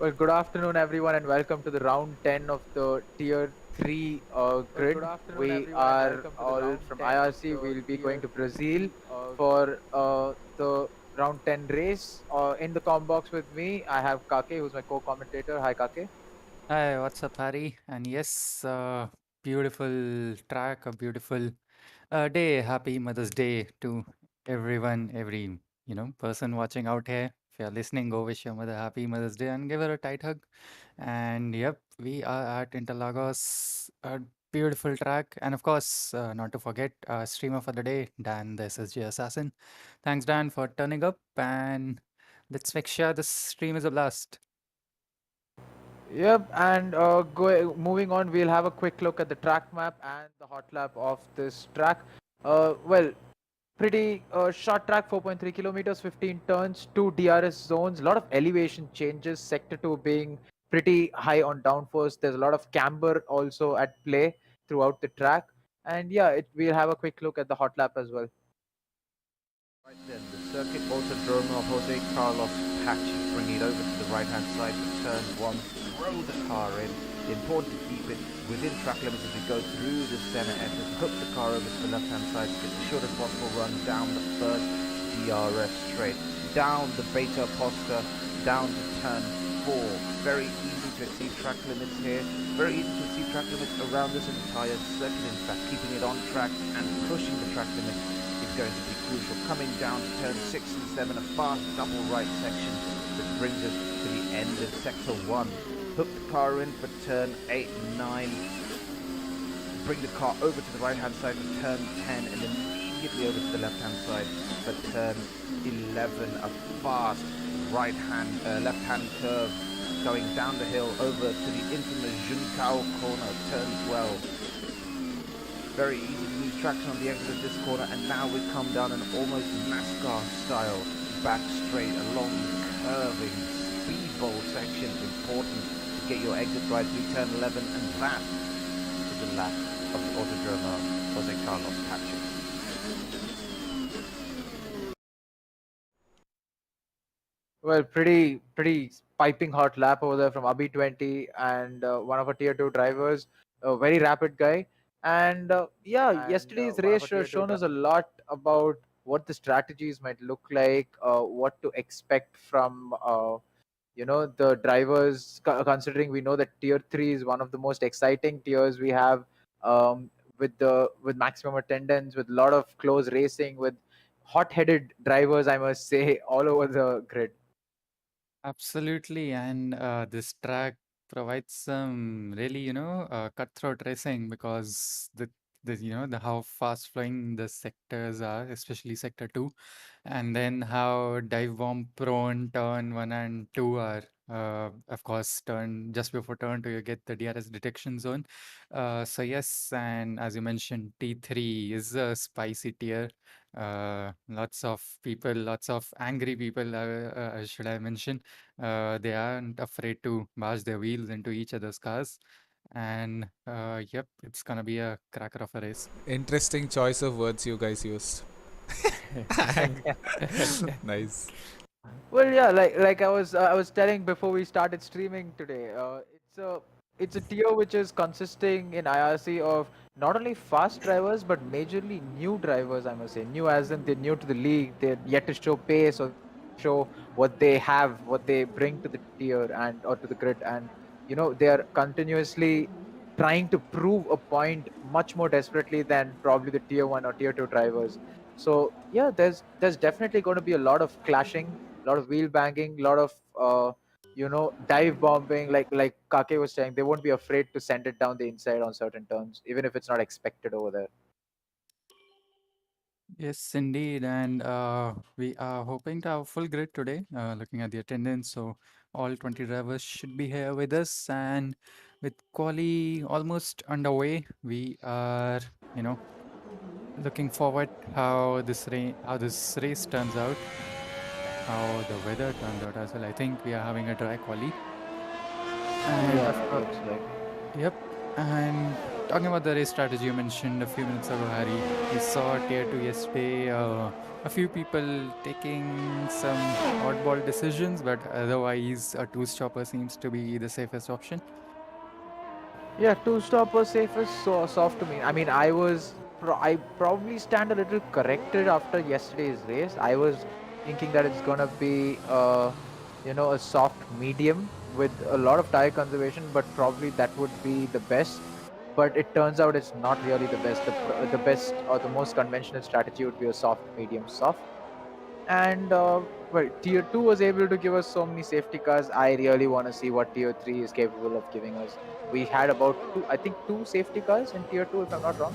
Well, good afternoon, everyone, and welcome to the round 10 of the Tier 3 grid. We are all from IRC. We'll be going to Brazil for the round 10 race. In the com box with me, I have Kake, who's my co commentator. Hi, Kake. Hi, what's up, Harry? And yes, beautiful track, a beautiful day. Happy Mother's Day to everyone, every person watching out here. If you're listening, go wish your mother happy Mother's Day and give her a tight hug. And yep, we are at Interlagos, a beautiful track, and of course, not to forget, streamer for the day, Dan, the SSJ Assassin. Thanks, Dan, for turning up, and let's make sure this stream is a blast. Yep, and moving on, we'll have a quick look at the track map and the hot lap of this track. Well, pretty short track, 4.3 kilometers, 15 turns, 2 DRS zones, a lot of elevation changes, sector 2 being pretty high on downforce. There's a lot of camber also at play throughout the track. And yeah, we'll have a quick look at the hot lap as well. Right then, the circuit autodrome of Jose Carlos Pachi, bring it over to the right-hand side for turn 1, throw the car in. Important to keep it within track limits as we go through the center entrance, hook the car over to the left-hand side to get the shortest possible run down the first DRS straight, down the beta poster, down to turn 4. Very easy to exceed track limits here, very easy to exceed track limits around this entire circuit. In fact, keeping it on track and pushing the track limits is going to be crucial. Coming down to turn 6 and 7, a fast double right section that brings us to the end of sector 1. Hook the car in for turn 8 and 9. Bring the car over to the right hand side for turn 10 and immediately over to the left hand side for turn 11. A fast left hand curve going down the hill over to the infamous Juncao corner, turn 12. Very easy to lose traction on the exit of this corner, and now we've come down an almost NASCAR style back straight along the curving speedball section. Important to get your exit right through turn 11, and that is the lap of the Autodromo Jose Carlos Pachi. Well, pretty piping hot lap over there from Abhi 20 and one of our tier 2 drivers, a very rapid guy. And yesterday's race shown us a lot about what the strategies might look like, what to expect from the drivers. Considering we know that tier 3 is one of the most exciting tiers we have, with maximum attendance, with a lot of close racing, with hot-headed drivers, I must say, all over the grid. Absolutely, and this track provides some really, cutthroat racing because the how fast flowing the sectors are, especially sector 2, and then how dive bomb prone turn 1 and 2 are. Of course, turn just before turn 2, you get the DRS detection zone. So yes, and as you mentioned, T3 is a spicy tier. Lots of people, lots of angry people, should I mention. They aren't afraid to bash their wheels into each other's cars. And yep, it's gonna be a cracker of a race. Interesting choice of words you guys used. Nice. Well, yeah, like I was telling before we started streaming today, it's a tier which is consisting in IRC of not only fast drivers but majorly new drivers. I must say, new as in they're new to the league, they're yet to show pace or show what they have, what they bring to the tier and or to the grid, and they are continuously trying to prove a point much more desperately than probably the tier 1 or tier 2 drivers. So yeah, there's definitely going to be a lot of clashing, a lot of wheel banging, a lot of dive bombing. Like Kake was saying, they won't be afraid to send it down the inside on certain turns, even if it's not expected over there. Yes, indeed. And we are hoping to have full grid today, looking at the attendance. So all 20 drivers should be here with us. And with quali almost underway, we are, looking forward how this race turns out, how the weather turns out as well. I think we are having a dry quali. And Yeah, of it course, looks like. yep. And talking about the race strategy you mentioned a few minutes ago, Harry, we saw Tier 2 yesterday. A few people taking some oddball decisions, but otherwise, a two-stopper seems to be the safest option. Yeah, two-stopper safest, so soft to me. I mean, I probably stand a little corrected after yesterday's race. I was thinking that it's gonna be, a soft medium with a lot of tire conservation, but probably that would be the best. But it turns out it's not really the best. The best or the most conventional strategy would be a soft, medium, soft. And well, Tier 2 was able to give us so many safety cars. I really want to see what Tier 3 is capable of giving us. We had about two safety cars in Tier 2, if I'm not wrong.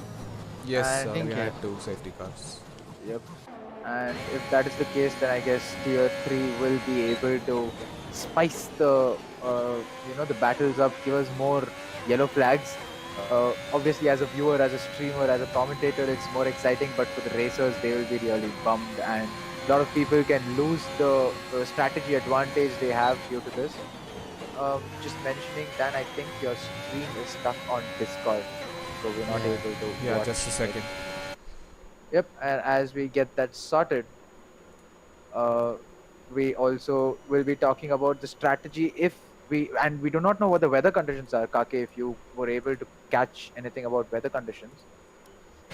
Yes, And think we yeah. had 2 safety cars. yep. And if that is the case, then I guess Tier 3 will be able to spice the battles up, give us more yellow flags. Obviously, as a viewer, as a streamer, as a commentator, it's more exciting. But for the racers, they will be really bummed, and a lot of people can lose the strategy advantage they have due to this. Just mentioning, Dan, I think your stream is stuck on Discord, so we're not Yeah. able to. Yeah, watch just a it. second. Yep, and as we get that sorted, we also will be talking about the strategy we do not know what the weather conditions are. Kake, if you were able to catch anything about weather conditions.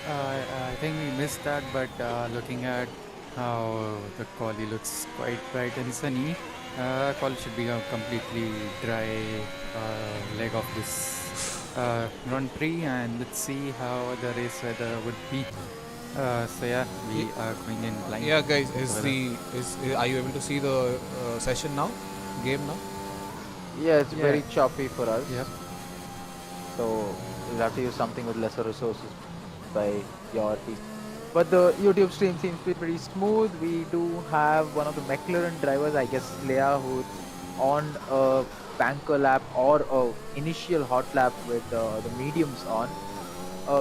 I think we missed that, but looking at how the quali looks quite bright and sunny, quali should be a completely dry leg of this Grand Prix, and let's see how the race weather would be. So yeah, we are going in blind. Yeah, guys, weather. are you able to see the session now? Game now? Yeah, it's Yeah. very choppy for us. Yep. So we'll have to use something with lesser resources by your piece. But the YouTube stream seems to be pretty smooth. We do have one of the McLaren drivers, I guess Leia, who's on a banker lap or a initial hot lap with the mediums on.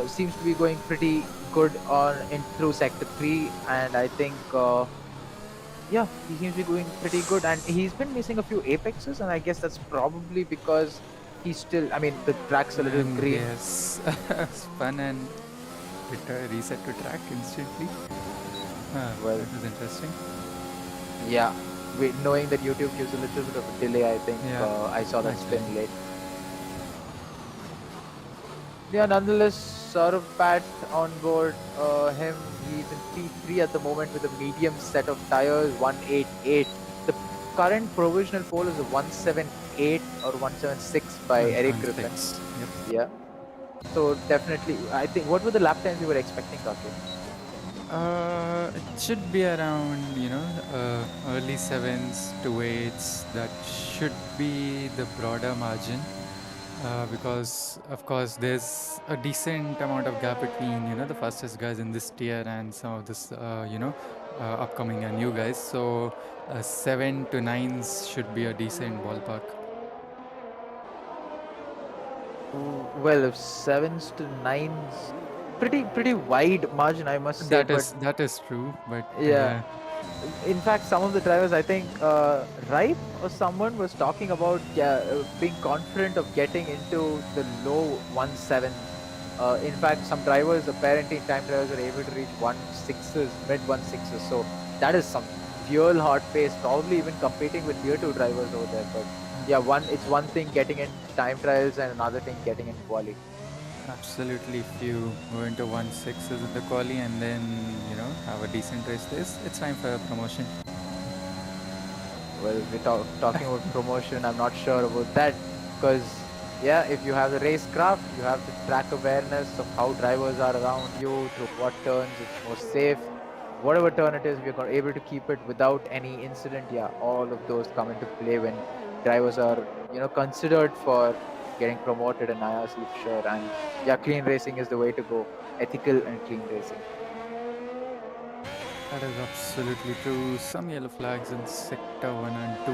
Seems to be going pretty good through sector 3, and I think yeah, he seems to be going pretty good, and he's been missing a few apexes, and I guess that's probably because he's still, I mean, the track's a little And green. yes, spun and reset to track instantly. Well, that was interesting. Yeah, knowing that YouTube gives a little bit of a delay, I think Yeah, I saw that actually. spin late. Yeah, nonetheless, Saurav Pat on board him. He's in P3 at the moment with a medium set of tires, 188. The current provisional pole is a 178 or 176 by Eric Griffin. Yep. Yeah. So definitely, I think, what were the lap times you were expecting, Kake? It should be around, early 7s to 8s. That should be the broader margin. Because of course there's a decent amount of gap between the fastest guys in this tier and some of this upcoming and new guys. So 7 to 9s should be a decent ballpark. Well, if 7s to 9s, pretty wide margin, I must say. That is true, but yeah. In fact, some of the drivers, I think Ripe or someone was talking about being confident of getting into the low 1.7. In fact, some drivers, apparently time drivers, are able to reach 1.6s, mid 1.6s. So that is some real hard pace, probably even competing with tier 2 drivers over there. But yeah, it's one thing getting in time trials and another thing getting in quali. Absolutely, if you go into 1.6s in the quali and then have a decent race this, it's time for a promotion. Well, if we're talking about promotion, I'm not sure about that, because yeah, if you have the racecraft, you have the track awareness of how drivers are around you, through what turns it's more safe, whatever turn it is, we're able to keep it without any incident. Yeah, all of those come into play when drivers are considered for getting promoted in IRC for sure. And yeah, clean racing is the way to go, ethical and clean racing. That is absolutely true. Some yellow flags in sector 1 and 2.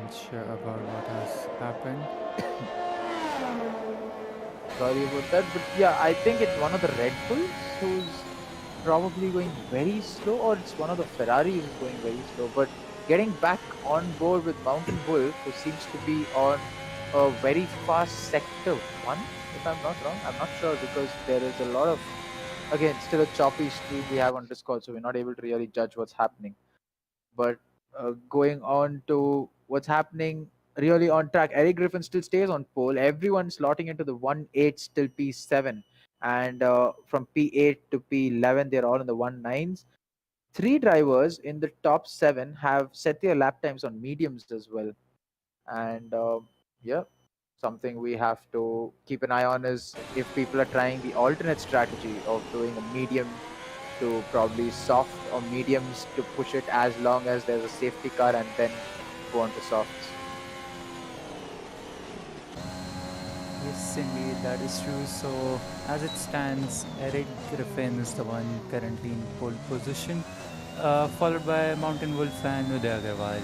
Unsure about what has happened. Sorry about that, but yeah, I think it's one of the Red Bulls who's probably going very slow, or it's one of the Ferrari who's going very slow. But getting back on board with Mountain Bull, who seems to be on a very fast sector 1, if I'm not wrong. I'm not sure because there is a lot of, again, still a choppy stream we have on Discord, so we're not able to really judge what's happening. But going on to what's happening really on track, Eric Griffin still stays on pole. Everyone's slotting into the 1-8 till P7. And from P8 to P11, they're all in the 1-9s. 3 drivers in the top 7 have set their lap times on mediums as well. And yeah, something we have to keep an eye on is if people are trying the alternate strategy of doing a medium to probably soft or mediums to push it as long as there's a safety car and then go on to softs. Yes, indeed, that is true. So, as it stands, Eric Griffin is the one currently in pole position, followed by Mountain Wolf and Uday Agarwal.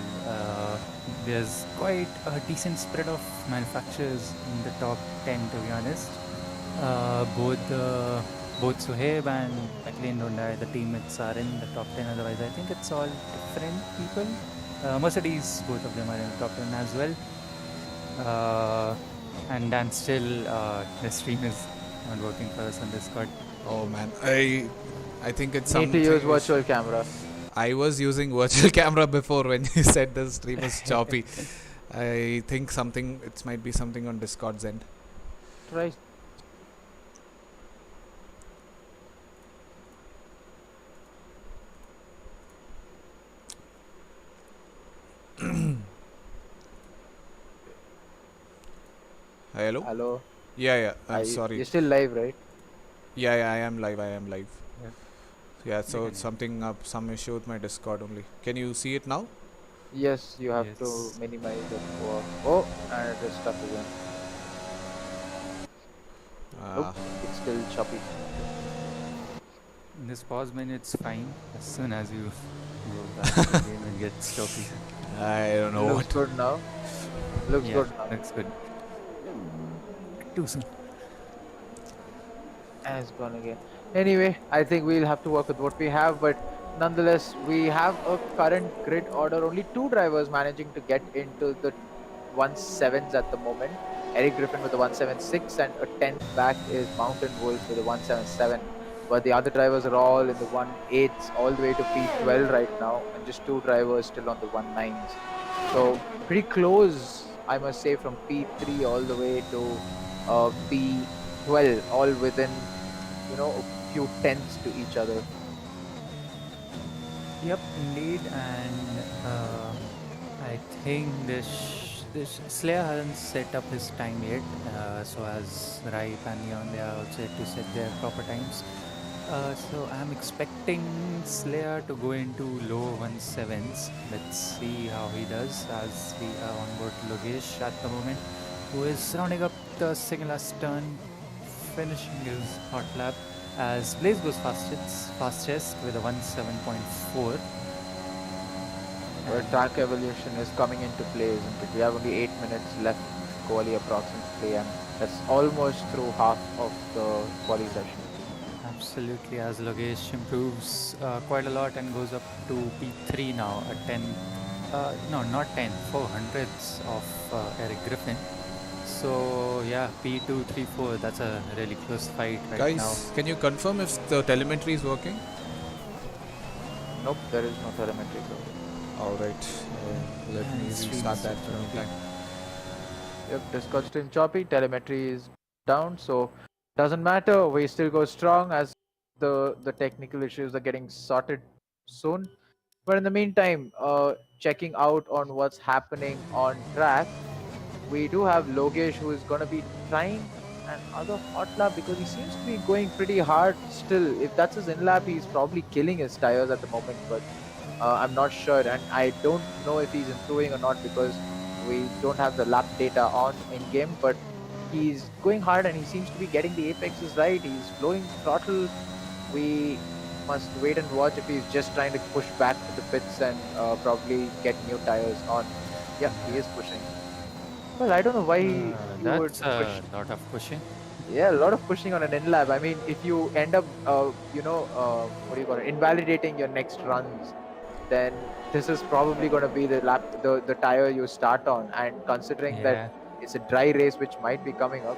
There's quite a decent spread of manufacturers in the top 10, to be honest. Both Suhaib and McLean Dondai, the teammates, are in the top 10. Otherwise, I think it's all different people. Mercedes, both of them are in the top 10 as well. And Dan still, the stream is not working for us on Discord. Oh man, I think it's Need something. to use virtual camera. I was using virtual camera before when you said the stream is choppy. I think it might be something on Discord's end. Try. Hello? Hello. Yeah. I'm sorry. You're still live, right? Yeah, I am live. Yeah. Yeah, so it's some issue with my Discord only. Can you see it now? Yes, you have to Yes. minimize it. Oh, and it is stuck again. Nope, it's still choppy. In this pause menu, it's fine. As soon as you go back to the game, it gets choppy. I don't know Looks good now. Looks good now. Looks good. Too soon. And it's gone again. Anyway, I think we'll have to work with what we have, but nonetheless, we have a current grid order. Only 2 drivers managing to get into the 1-7s at the moment. Eric Griffin with the 1-7-6 and a 10th back is Mountain Wolf with the 1-7-7. But the other drivers are all in the 1-8s all the way to P12 right now, and just 2 drivers still on the 1-9s. So pretty close, I must say, from P3 all the way to P12, all within, a few tenths to each other. Yep, indeed, and I think this Slayer hasn't set up his time yet. So as Rai and Leon, they are also yet to set their proper times. So I'm expecting Slayer to go into low 1-7s. Let's see how he does, as we are on board Logesh at the moment, who is rounding up the second last turn, finishing his Hotlap, as Blaze goes fastest with a 1-7.4. Where track evolution is coming into play, isn't it? We have only 8 minutes left quali approximately, and that's almost through half of the quali session. Absolutely, as Logesh improves quite a lot and goes up to P3 now, at 10, no, not 10, 400ths of Eric Griffin. So yeah, P2, 3, 4, that's a really close fight right now. Guys, can you confirm if the telemetry is working? Nope, there is no telemetry. Alright, let me restart that for a time. Yep, Discord stream choppy, telemetry is down, so doesn't matter, we still go strong as the technical issues are getting sorted soon. But in the meantime, checking out on what's happening on track, we do have Logesh, who is going to be trying another hot lap because he seems to be going pretty hard still. If that's his in lap, he's probably killing his tires at the moment, but I'm not sure, and I don't know if he's improving or not because we don't have the lap data on in game, but he's going hard and he seems to be getting the apexes right. He's blowing throttle. We must wait and watch if he's just trying to push back to the pits and probably get new tires on. Yeah, he is pushing. Well, I don't know why you would That's push. a lot of pushing. Yeah, a lot of pushing on an in-lap. I mean, if you end up, what do you call it, invalidating your next runs, then this is probably going to be the tire you start on. And considering that it's a dry race which might be coming up.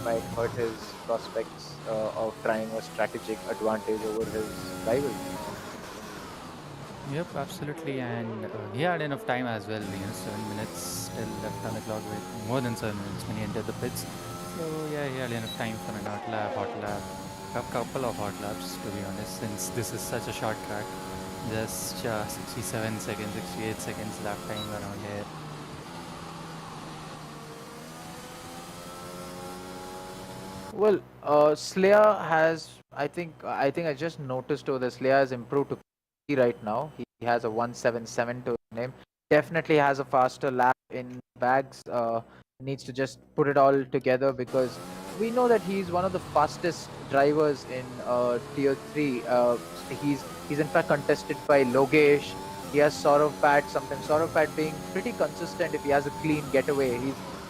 Might hurt his prospects of trying a strategic advantage over his rival. Yep, absolutely, and he had enough time as well. 7 minutes still left on the clock, with more than 7 minutes when he entered the pits. So yeah, he had enough time for an hot lap, a couple of hot laps to be honest, since this is such a short track. Just 67 seconds, 68 seconds lap time around here. Well, Slayer has, I think I just noticed over the Slayer has improved to P right now. He has a 177 to his name. Definitely has a faster lap in bags. Needs to just put it all together because we know that he's one of the fastest drivers in Tier 3. He's in fact contested by Logesh. He has Saurav Pat. Sometimes Saurav Pat being pretty consistent if he has a clean getaway.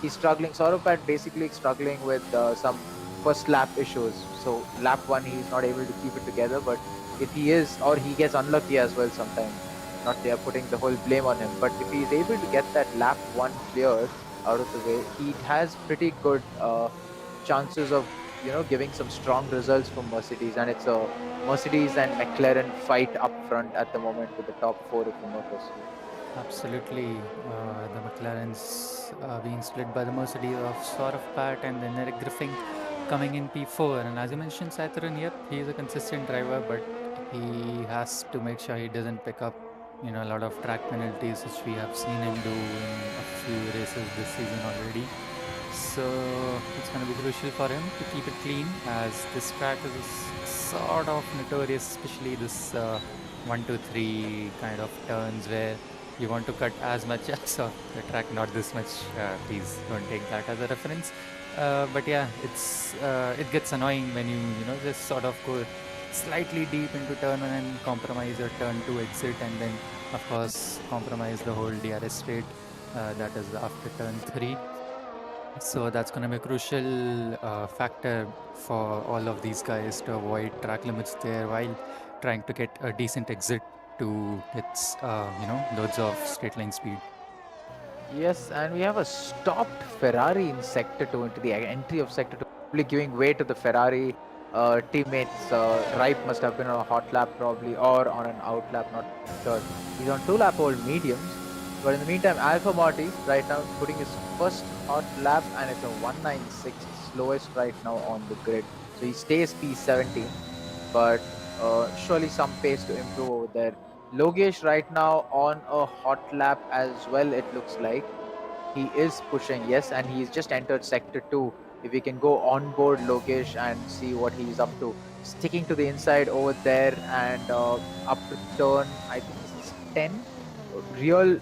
He's struggling. Saurav Pat basically struggling with some first lap issues. So lap 1 he's not able to keep it together, but if he is, or he gets unlucky as well sometimes, not they are putting the whole blame on him, but if he's able to get that lap 1 cleared out of the way, he has pretty good chances of giving some strong results for Mercedes, and it's a Mercedes and McLaren fight up front at the moment with the top 4 if you notice. Absolutely, the McLaren's being split by the Mercedes of Saurav Pat and then Eric Griffin coming in P4. And as you mentioned, Sai Tarun, yep, he is a consistent driver, but he has to make sure he doesn't pick up, a lot of track penalties, which we have seen him do in a few races this season already. So it's going to be crucial for him to keep it clean, as this track is sort of notorious, especially this 1, 2, 3 kind of turns where you want to cut as much as of the track, not this much. Please don't take that as a reference. But yeah, it gets annoying when you just sort of go slightly deep into turn 1 and compromise your turn 2 exit, and then of course compromise the whole DRS straight. That is after turn 3. So that's going to be a crucial factor for all of these guys to avoid track limits there while trying to get a decent exit to its loads of straight line speed. Yes, and we have a stopped Ferrari in Sector 2 into the entry of Sector 2, probably giving way to the Ferrari teammates. Ripe must have been on a hot lap probably, or on an out lap, not sure. He's on 2-lap old mediums, but in the meantime, Alpha Marty right now putting his first hot lap, and it's a 196, slowest right now on the grid. So he stays P17, but surely some pace to improve over there. Logesh right now on a hot lap as well, it looks like. He is pushing, yes, and he's just entered Sector 2. If we can go on board Logesh and see what he's up to. Sticking to the inside over there and up to turn, I think this is 10.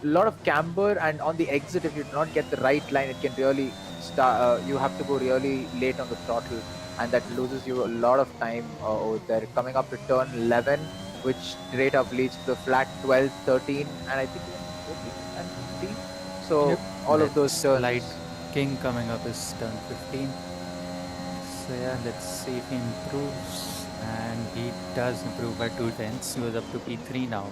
Lot of camber, and on the exit, if you do not get the right line, it can really start. You have to go really late on the throttle, and that loses you a lot of time over there. Coming up to turn 11, which straight up leads to the flat 12, 13, and I think 14 and 15. So Yep, all of those turns. Light King coming up is turn 15. So yeah, let's see if he improves, and he does improve by 2/10. He was up to P3 now.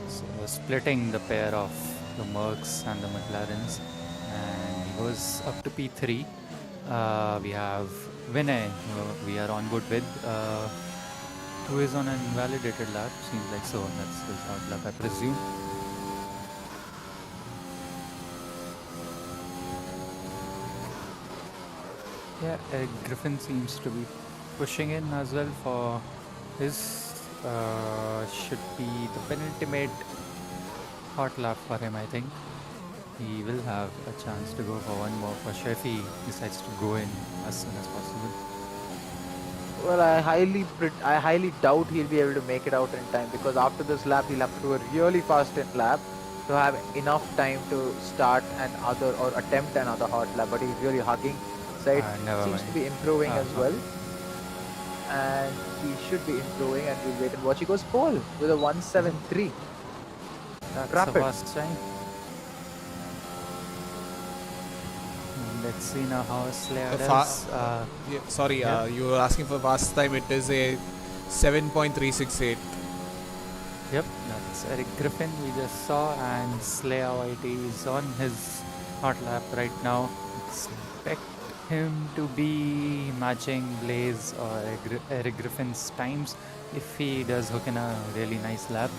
So splitting the pair of the Mercs and the McLarens, and he goes up to P3. We have Vinay, we are on board with, who is on an invalidated lap, seems like so. That's his out lap, I presume. Yeah, Eric Griffin seems to be pushing in as well for his should be the penultimate hot lap for him, I think. He will have a chance to go for one more for sure if he decides to go in as soon as possible. Well, I highly doubt he'll be able to make it out in time, because after this lap he'll have to do a really fast in lap to have enough time to start another or attempt another hot lap. But he's really hugging. Side seems to be improving as well, and he should be improving, and we'll wait and watch. He goes pole with a 173. That's Rapid. a fast time. Let's see now how Slayer does. Sorry, yeah. you were asking for fast time. It is a 7.368. Yep, that's Eric Griffin we just saw, and Slayer YT is on his Hotlap right now. Expect him to be matching Blaze or Eric Griffin's times if he does hook in a really nice lap.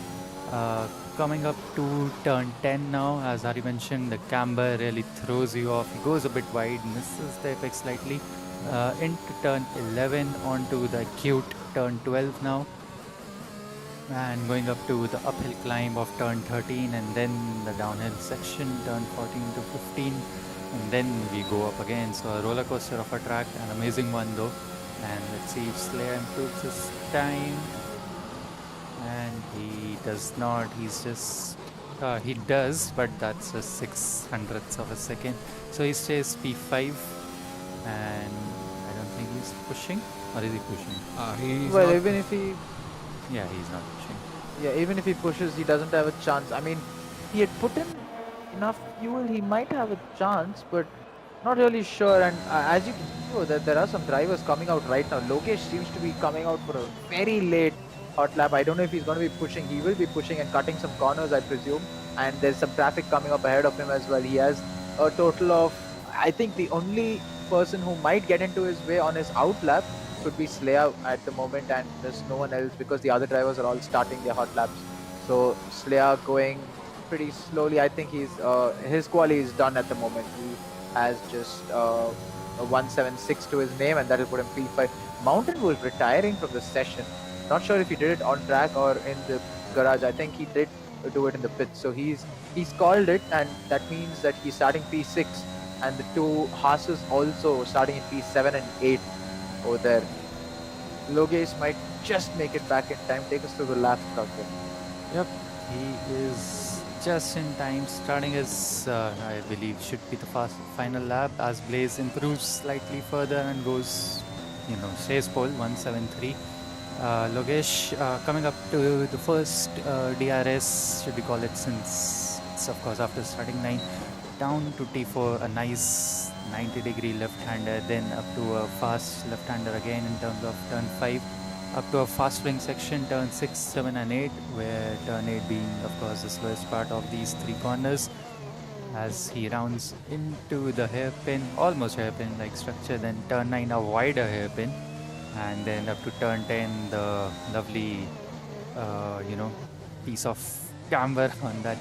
Coming up to turn 10 now, as Hari mentioned, the camber really throws you off. He goes a bit wide, misses the apex slightly. Into turn 11, onto the cute turn 12 now. And going up to the uphill climb of turn 13 and then the downhill section, turn 14 to 15. And then we go up again. So a roller coaster of a track, an amazing one though. And let's see if Slayer improves his time. And he does not. He's just he does, but that's a 600th of a second. So he stays P5, and I don't think he's pushing. Or is he pushing? He's Well, not- even if he, Yeah, he's not pushing. yeah, even if he pushes, he doesn't have a chance. I mean, he had put in enough fuel, he might have a chance, but not really sure. And as you can see, that there are some drivers coming out right now. Lokesh seems to be coming out for a very late hot lap. I don't know if he's going to be pushing. He will be pushing and cutting some corners, I presume. And there's some traffic coming up ahead of him as well. He has a total of, I think the only person who might get into his way on his out lap could be Slayer at the moment, and there's no one else because the other drivers are all starting their hot laps. So Slayer going pretty slowly. I think he's his quali is done at the moment. He has just a 176 to his name, and that will put him P5. Mountain Wolf retiring from the session. Not sure if he did it on track or in the garage. I think he did do it in the pit. So he's called it, and that means that he's starting P6, and the two Haas's also starting in P7 and 8 over there. Logesh might just make it back in time. Take us through the lap, Doctor. Yep, he is just in time, starting his, I believe, should be the final lap as Blaze improves slightly further and goes, stays pole 173. Logesh coming up to the first DRS, should we call it, since it's of course after starting 9, down to T4, a nice 90-degree left-hander, then up to a fast left-hander again in terms of turn 5, up to a fast swing section, turn 6, 7 and 8, where turn 8 being of course the slowest part of these three corners, as he rounds into the hairpin, almost hairpin-like structure, then turn 9 a wider hairpin, and then up to turn 10 the lovely piece of camber on that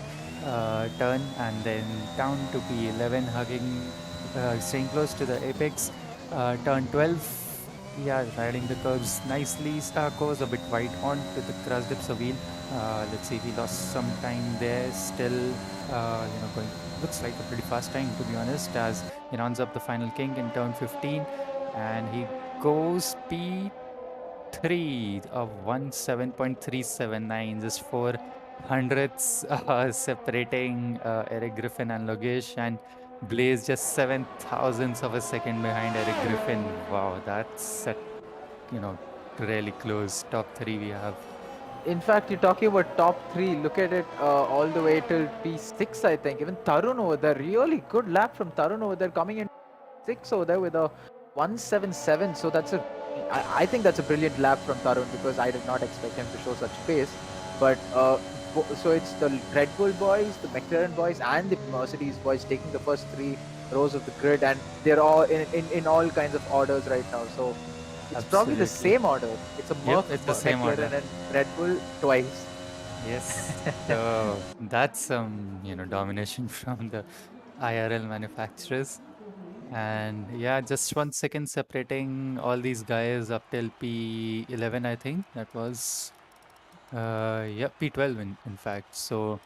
turn, and then down to P11, hugging, staying close to the apex. Turn 12, yeah, riding the curves nicely. Goes a bit wide onto the crash dips a wheel. Let's see if he lost some time there. Still, going, looks like a pretty fast time to be honest, as he rounds up the final kink in turn 15, and he goes P3 of 17.379, just 400ths separating Eric Griffin and Logesh, and Blaze just 7,000ths of a second behind Eric Griffin. Wow, that's really close. Top 3 we have. In fact, you're talking about top 3. Look at it all the way till P6, I think. Even Tarun over there, really good lap from Tarun over there, coming in 6 over there with a 177. So that's I think that's a brilliant lap from Tarun, because I did not expect him to show such pace. But so it's the Red Bull boys, the McLaren boys, and the Mercedes boys taking the first 3 rows of the grid, and they're all in all kinds of orders right now. So it's probably the Absolutely. same order. It's a Merc, it's the same McLaren, order. and Red Bull twice. Yes. So that's some domination from the IRL manufacturers. And yeah, just 1 second separating all these guys up till P11, I think that was yeah, P12 in fact. So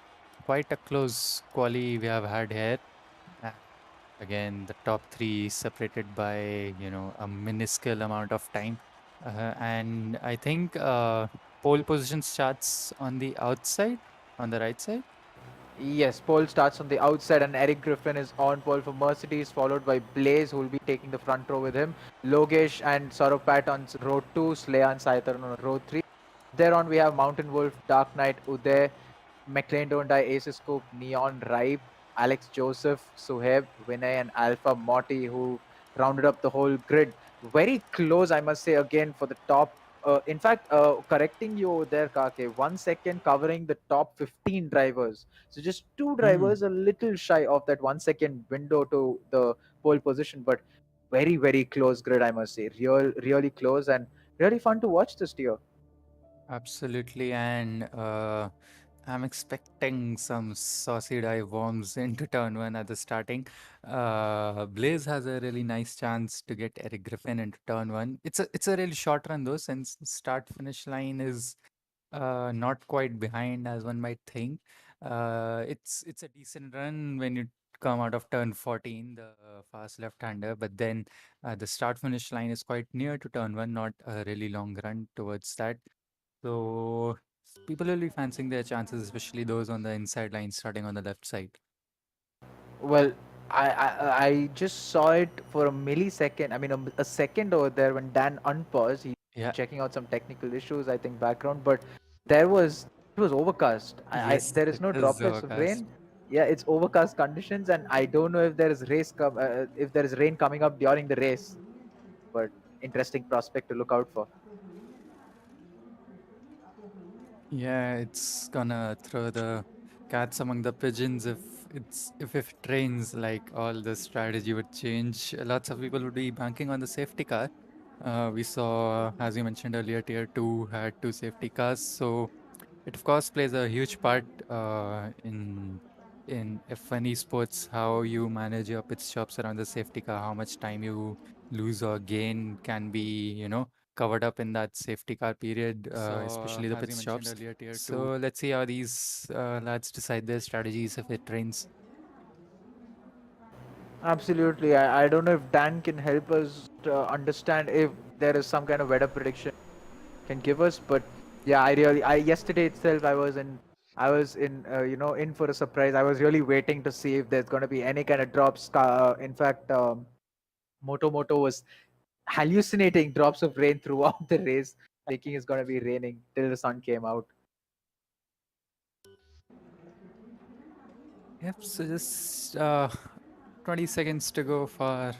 quite a close quali we have had here. Uh, Again, the top 3 separated by a minuscule amount of time, and I think pole position starts on the outside, on the right side. Yes, pole starts on the outside, and Eric Griffin is on pole for Mercedes, followed by Blaze, who will be taking the front row with him. Logesh and Saurabh Pat on row 2, Slayer and Sai Tarun on row 3. Thereon we have Mountain Wolf, Dark Knight, Uday, McLean Don't Die, Aces Scoop, Neon, Ripe, Alex Joseph, Suhaib, Vinay, and Alpha Morty, who rounded up the whole grid. Very close, I must say, again for the top In fact, correcting you there, Kake, 1 second covering the top 15 drivers. So just two drivers a little shy of that 1 second window to the pole position, but very, very close grid, I must say. Really close and really fun to watch this tier. Absolutely, and I'm expecting some saucy dive bombs into turn one at the starting. Blaze has a really nice chance to get Eric Griffin into turn one. It's a really short run though, since the start finish line is not quite behind as one might think. It's a decent run when you come out of turn 14, the fast left-hander, but then the start finish line is quite near to turn one, not a really long run towards that. So people will be fancying their chances, especially those on the inside line starting on the left side. Well, I just saw it for a millisecond. I mean, a second over there when Dan unpaused. He Yeah. checking out some technical issues, I think, background. But it was overcast. Yes, There is it no is droplets of overcast. rain. Yeah, it's overcast conditions, and I don't know if there is if there is rain coming up during the race. But interesting prospect to look out for. Yeah, it's gonna throw the cats among the pigeons if it rains, like all the strategy would change. Lots of people would be banking on the safety car. We saw, as you mentioned earlier, Tier 2 had two safety cars, so it of course plays a huge part in F1 esports, how you manage your pit stops around the safety car, how much time you lose or gain can be, covered up in that safety car period, So, especially the as pit you mentioned stops. earlier, Tier 2. So let's see how these lads decide their strategies if it rains. Absolutely. I don't know if Dan can help us to understand if there is some kind of weather prediction can give us. But yeah, I yesterday itself I was in in for a surprise. I was really waiting to see if there's going to be any kind of drops. In fact, Moto was hallucinating drops of rain throughout the race, thinking it's going to be raining till the sun came out. Yep, so just 20 seconds to go for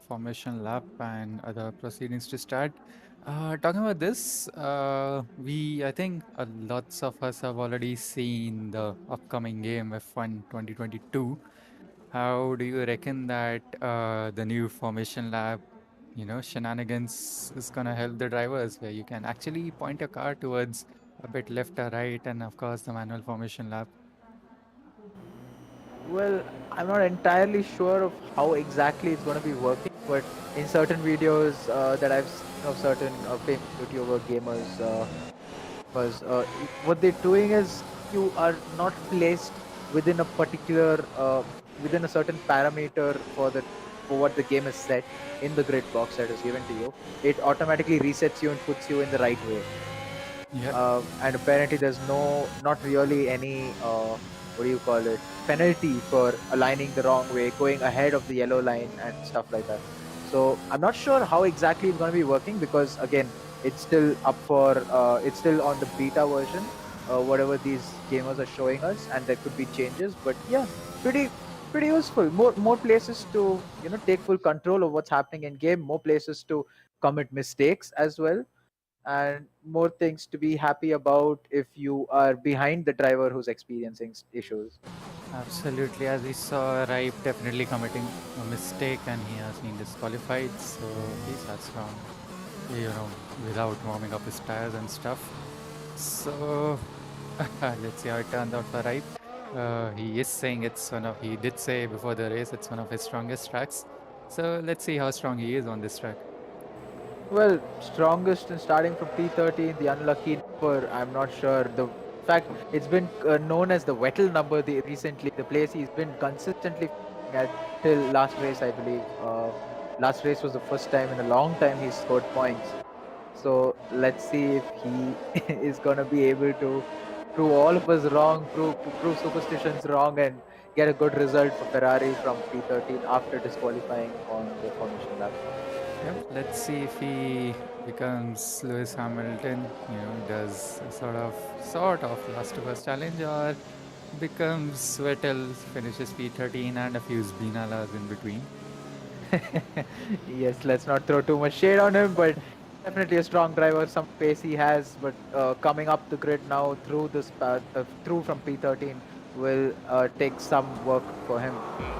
formation lap and other proceedings to start. Talking about this, I think lots of us have already seen the upcoming game F1 2022. How do you reckon that the new formation lap, shenanigans is gonna help the drivers, where you can actually point your car towards a bit left or right, and of course the manual formation lap? Well, I'm not entirely sure of how exactly it's going to be working, but in certain videos that I've seen of certain famous YouTuber gamers, was what they're doing is you are not placed within a particular within a certain parameter for what the game is set in the grid box that is given to you. It automatically resets you and puts you in the right way. Yep. And apparently there's not really any what do you call it, penalty for aligning the wrong way, going ahead of the yellow line and stuff like that. So I'm not sure how exactly it's going to be working, because again, it's still it's still on the beta version, whatever these gamers are showing us, and there could be changes. But yeah, pretty useful. More places to take full control of what's happening in game, more places to commit mistakes as well, and more things to be happy about if you are behind the driver who's experiencing issues. Absolutely, as we saw, Ripe definitely committing a mistake and he has been disqualified. So he starts from, without warming up his tires and stuff. So let's see how it turns out for Ripe. He is saying he did say before the race it's one of his strongest tracks. So let's see how strong he is on this track. Well, strongest and starting from P13, the unlucky number, I'm not sure. The fact it's been known as the Vettel number recently, the place he's been consistently at till last race, I believe. Last race was the first time in a long time he scored points. So let's see if he is gonna be able to prove all of us wrong, prove superstitions wrong, and get a good result for Ferrari from P13 after disqualifying on the formation lap. Yep, let's see if he becomes Lewis Hamilton, does a sort of Last of Us challenge, or becomes Vettel, finishes P13 and a few Binalas in between. Yes, let's not throw too much shade on him, but Definitely a strong driver, some pace he has, but coming up the grid now through this through from P13 will take some work for him.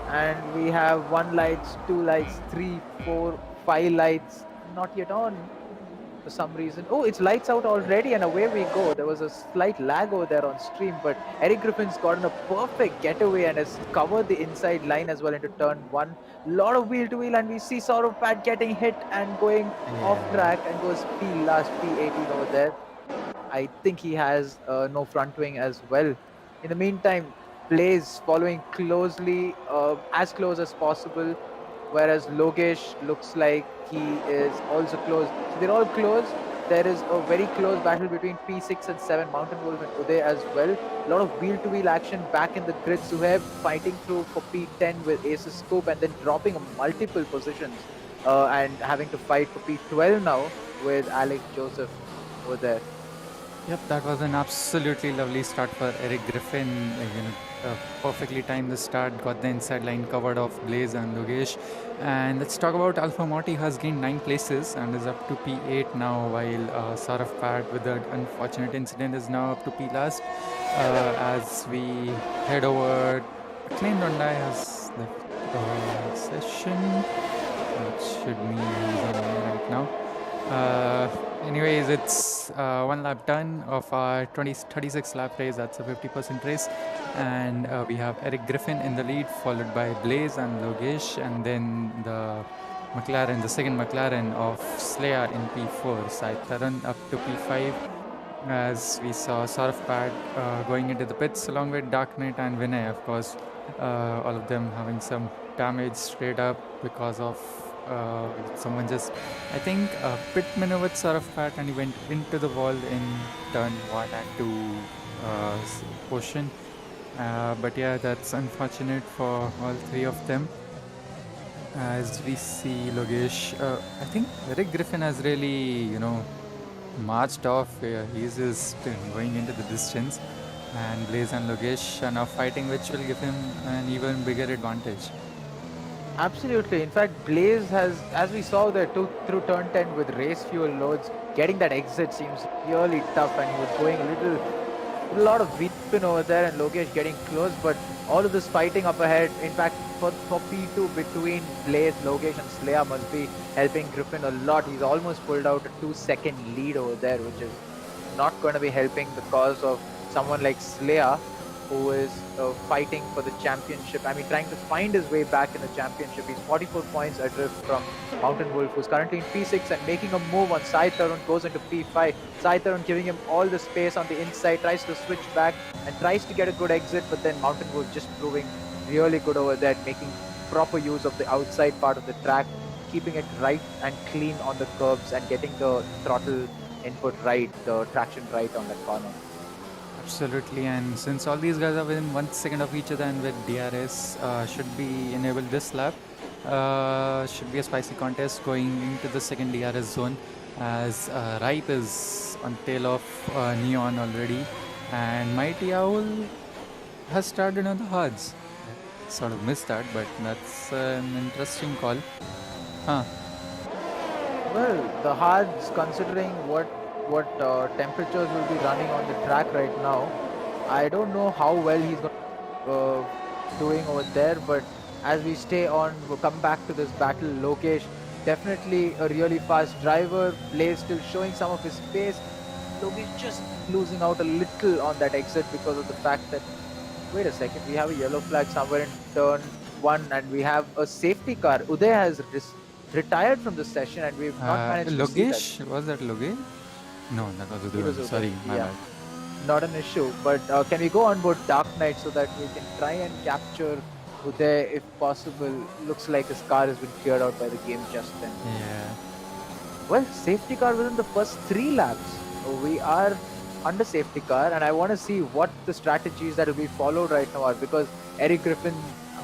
And we have 1 lights, 2 lights, 3, 4, 5 lights, not yet on for some reason. Oh, it's lights out already, and away we go. There was a slight lag over there on stream, but Eric Griffin's gotten a perfect getaway and has covered the inside line as well into turn 1. Lot of wheel to wheel, and we see Saurav Pat getting hit and going off track and goes last P18 over there. I think he has no front wing as well. In the meantime, Blaze following closely, as close as possible, whereas Logesh looks like he is also close. So they're all close. There is a very close battle between P6 and 7, Mountain Wolf and Uday as well. A lot of wheel-to-wheel action back in the grid. Suhaib fighting through for P10 with Aces Scoop and then dropping multiple positions and having to fight for P12 now with Alex Joseph over there. Yep, that was an absolutely lovely start for Eric Griffin. Perfectly timed the start, got the inside line covered off Blaze and Logesh. And let's talk about Alpha Morty, has gained 9 places and is up to P8 now, while Saurav Pat with that unfortunate incident is now up to P last. As we head over, Acclaimed Rondai has left the session, which should mean he's on air right now. Anyways, it's 1 lap done of our 36 lap race. That's a 50% race. And we have Eric Griffin in the lead, followed by Blaze and Logesh. And then the McLaren, the second McLaren of Slayer in P4. Sai Tarun up to P5. As we saw Saurav Pat going into the pits along with Dark Knight and Vinay, of course. All of them having some damage straight up because of someone just, I think, pit maneuvered Saurav Pat and he went into the wall in turn 1 and 2 portion. But yeah, that's unfortunate for all 3 of them. As we see Logesh, I think Eric Griffin has really, marched off. He's just going into the distance. And Blaze and Logesh are now fighting, which will give him an even bigger advantage. Absolutely. In fact, Blaze has, as we saw there through turn 10 with race fuel loads, getting that exit seems really tough, and he was going a lot of weapon over there, and Logesh getting close, but all of this fighting up ahead, in fact, for P2 between Blaze, Logesh and Slayer must be helping Griffin a lot. He's almost pulled out a 2-second lead over there, which is not going to be helping the cause of someone like Slayer, who is fighting for the championship. I mean, trying to find his way back in the championship. He's 44 points adrift from Mountain Wolf, who's currently in P6 and making a move on Sai Tarun, goes into P5. Sai Tarun giving him all the space on the inside, tries to switch back and tries to get a good exit, but then Mountain Wolf just proving really good over there, making proper use of the outside part of the track, keeping it right and clean on the curbs and getting the throttle input right, the traction right on that corner. Absolutely, and since all these guys are within 1 second of each other and with DRS should be enabled this lap, should be a spicy contest going into the second DRS zone, as Ripe is on tail of Neon already, and Mighty Owl has started on the hards. Sort of missed that, but that's an interesting call. Well, the hards, considering what temperatures will be running on the track right now, I don't know how well he's doing over there, but as we stay on, we'll come back to this battle. Logesh, definitely a really fast driver. Blaze still showing some of his pace. Logesh just losing out a little on that exit because of the fact that, wait a second, we have a yellow flag somewhere in turn 1 and we have a safety car. Uday has retired from the session and we've not managed to see that. Logesh? Was that Logesh? No, that was Uday. Uday. Sorry, my bad. Not an issue, but can we go on board Dark Knight so that we can try and capture Uday if possible? Looks like his car has been cleared out by the game just then. Yeah. Well, safety car within the first 3 laps. We are under safety car, and I want to see what the strategies that will be followed right now are, because Eric Griffin,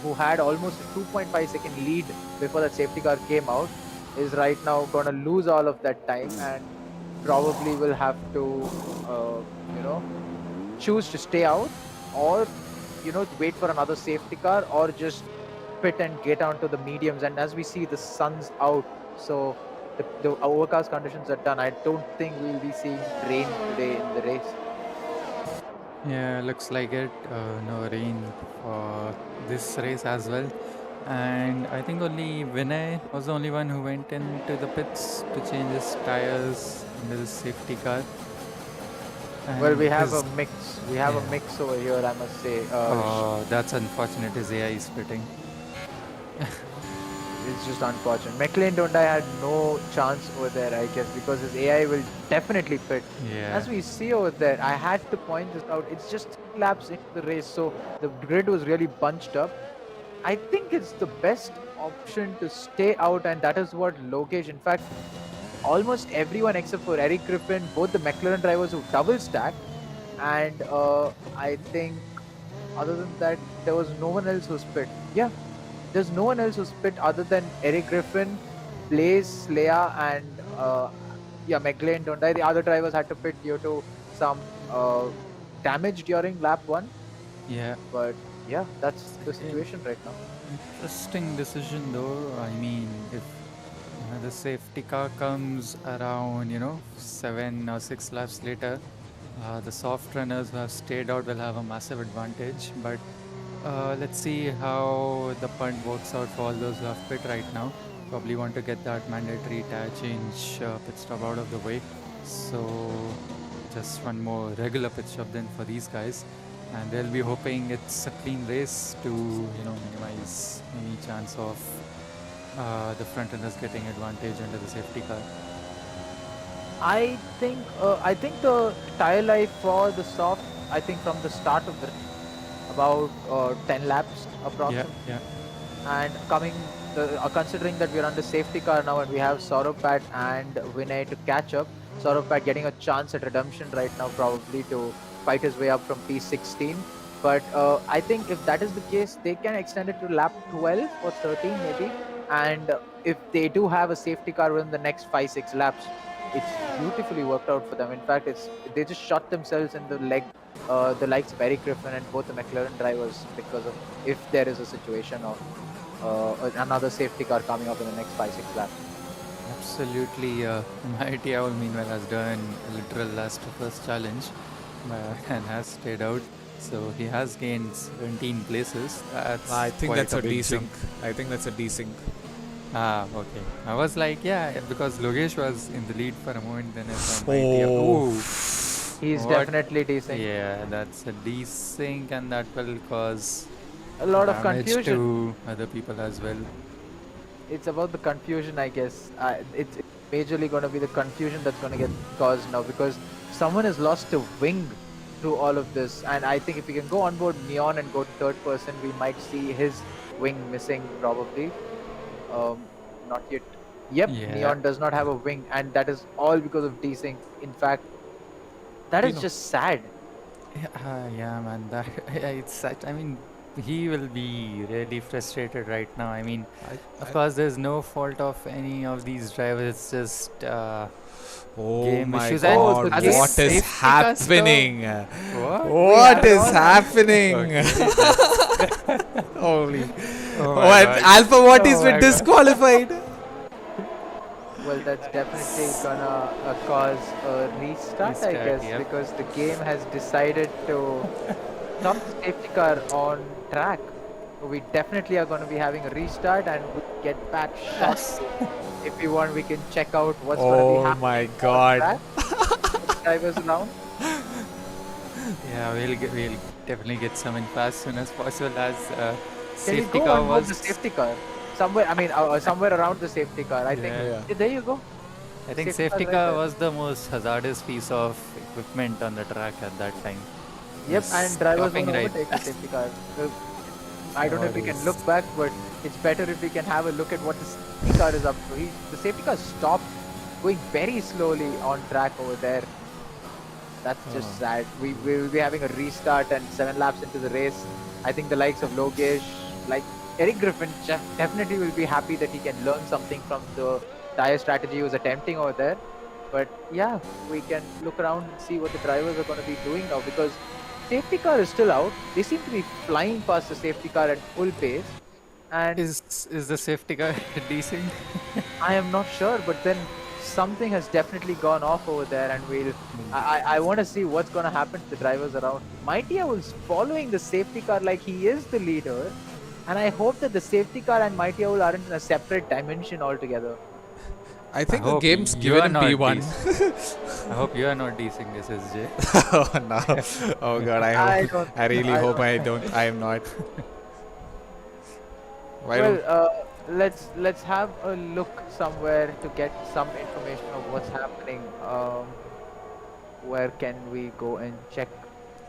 who had almost a 2.5 second lead before that safety car came out, is right now going to lose all of that time and probably will have to, choose to stay out or, wait for another safety car or just pit and get onto the mediums. And as we see, the sun's out, so the overcast conditions are done, I don't think we'll be seeing rain today in the race. Yeah, looks like it. No rain for this race as well. And I think only Vinay was the only one who went into the pits to change his tires under the safety car. Well, we And have his, a mix. We have a yeah. mix over here, I must say. Oh, that's unfortunate. His AI is splitting. It's just unfortunate. McLean Dondai had no chance over there, I guess, because his AI will definitely pit. Yeah. As we see over there, I had to point this out. It's just 3 laps into the race, so the grid was really bunched up. I think it's the best option to stay out, and that is what Lokesh, in fact, almost everyone except for Eric Griffin, both the McLaren drivers who double stacked, and I think other than that, there was no one else who spit. Yeah, there's no one else who spit other than Eric Griffin, Blaze, Leia, and McLean Dondai. The other drivers had to pit due to some damage during lap 1. Yeah. But yeah, that's the situation right now. Interesting decision though. I mean, if the safety car comes around, 7 or 6 laps later, the soft runners who have stayed out will have a massive advantage. But let's see how the punt works out for all those who have pit right now. Probably want to get that mandatory tire change pit stop out of the way. So just one more regular pit stop then for these guys. And they'll be hoping it's a clean race to, minimize any chance of the front runners getting advantage under the safety car. I think the tire life for the soft, I think from the start of the about 10 laps approximately. Yeah. And considering that we're under safety car now and we have Saurabh and Vinay to catch up, Saurabh getting a chance at redemption right now probably to fight his way up from P16. But I think if that is the case, they can extend it to lap 12 or 13 maybe. And if they do have a safety car within the next 5-6 laps, it's beautifully worked out for them. In fact, they just shot themselves in the leg, the likes of Eric Griffin and both the McLaren drivers, because of if there is a situation of another safety car coming up in the next 5-6 laps. Absolutely. Mighty Owl meanwhile has done a literal last to first challenge and has stayed out. So he has gained 17 places. I think quite that's a big desync. jump. I think that's a desync. Ah, okay. I was like, yeah, because Logesh was in the lead for a moment, then I saw Mighty Owl. Ooh. He's What? definitely decent. Yeah, that's a desync, and that will cause A lot of damage confusion. to other people as well. It's about the confusion, I guess. It's majorly going to be the confusion that's going to get caused now, because someone has lost a wing through all of this. And I think if we can go on board Neon and go to third person, we might see his wing missing probably. Not yet. Yep, Yeah. Neon does not have a wing, and that is all because of desync. In fact, that is just sad. Yeah, man. That it's such. I mean, he will be really frustrated right now. I mean, of course, there's no fault of any of these drivers. It's just Oh game my issues. And god, as a what safety is car happening? What? What is all happening? Okay, Holy. Oh my What? God. Alpha What is Oh been my God. disqualified? Well, that's definitely gonna cause a restart, I Restart, guess, yep. because the game has decided to stop the safety car on track. So we definitely are going to be having a restart, and we'll get back shortly. If you want, we can check out what's going to be Oh happening my on god. track. Drivers around. Yeah, we'll definitely get some info as soon as possible. As Can you safety go car on board was. the safety car? Somewhere, I mean, somewhere around the safety car. I think. Yeah. Yeah, there you go. I think Safety safety car right car there. was the most hazardous piece of equipment on the track at that time. Yep, and drivers Stopping won't right. overtake the safety car. I don't know if we can look back, but it's better if we can have a look at what the safety car is up to. The safety car stopped going very slowly on track over there. That's just sad. We will be having a restart and 7 laps into the race. I think the likes of Logesh, like Eric Griffin, definitely will be happy that he can learn something from the tire strategy he was attempting over there. But yeah, we can look around and see what the drivers are going to be doing now, because safety car is still out. They seem to be flying past the safety car at full pace. And Is the safety car decent? I am not sure, but then something has definitely gone off over there, and I want to see what's going to happen to the drivers around. Mighty Owl's following the safety car like he is the leader, and I hope that the safety car and Mighty Owl aren't in a separate dimension altogether. I I think the hope game's you given are him not P1. I hope you are not decing SSJ. Oh no! Oh god! I don't. I really hope don't I think don't. so. I am not. Why Well, don't? let's have a look somewhere to get some information of what's happening. Where can we go and check?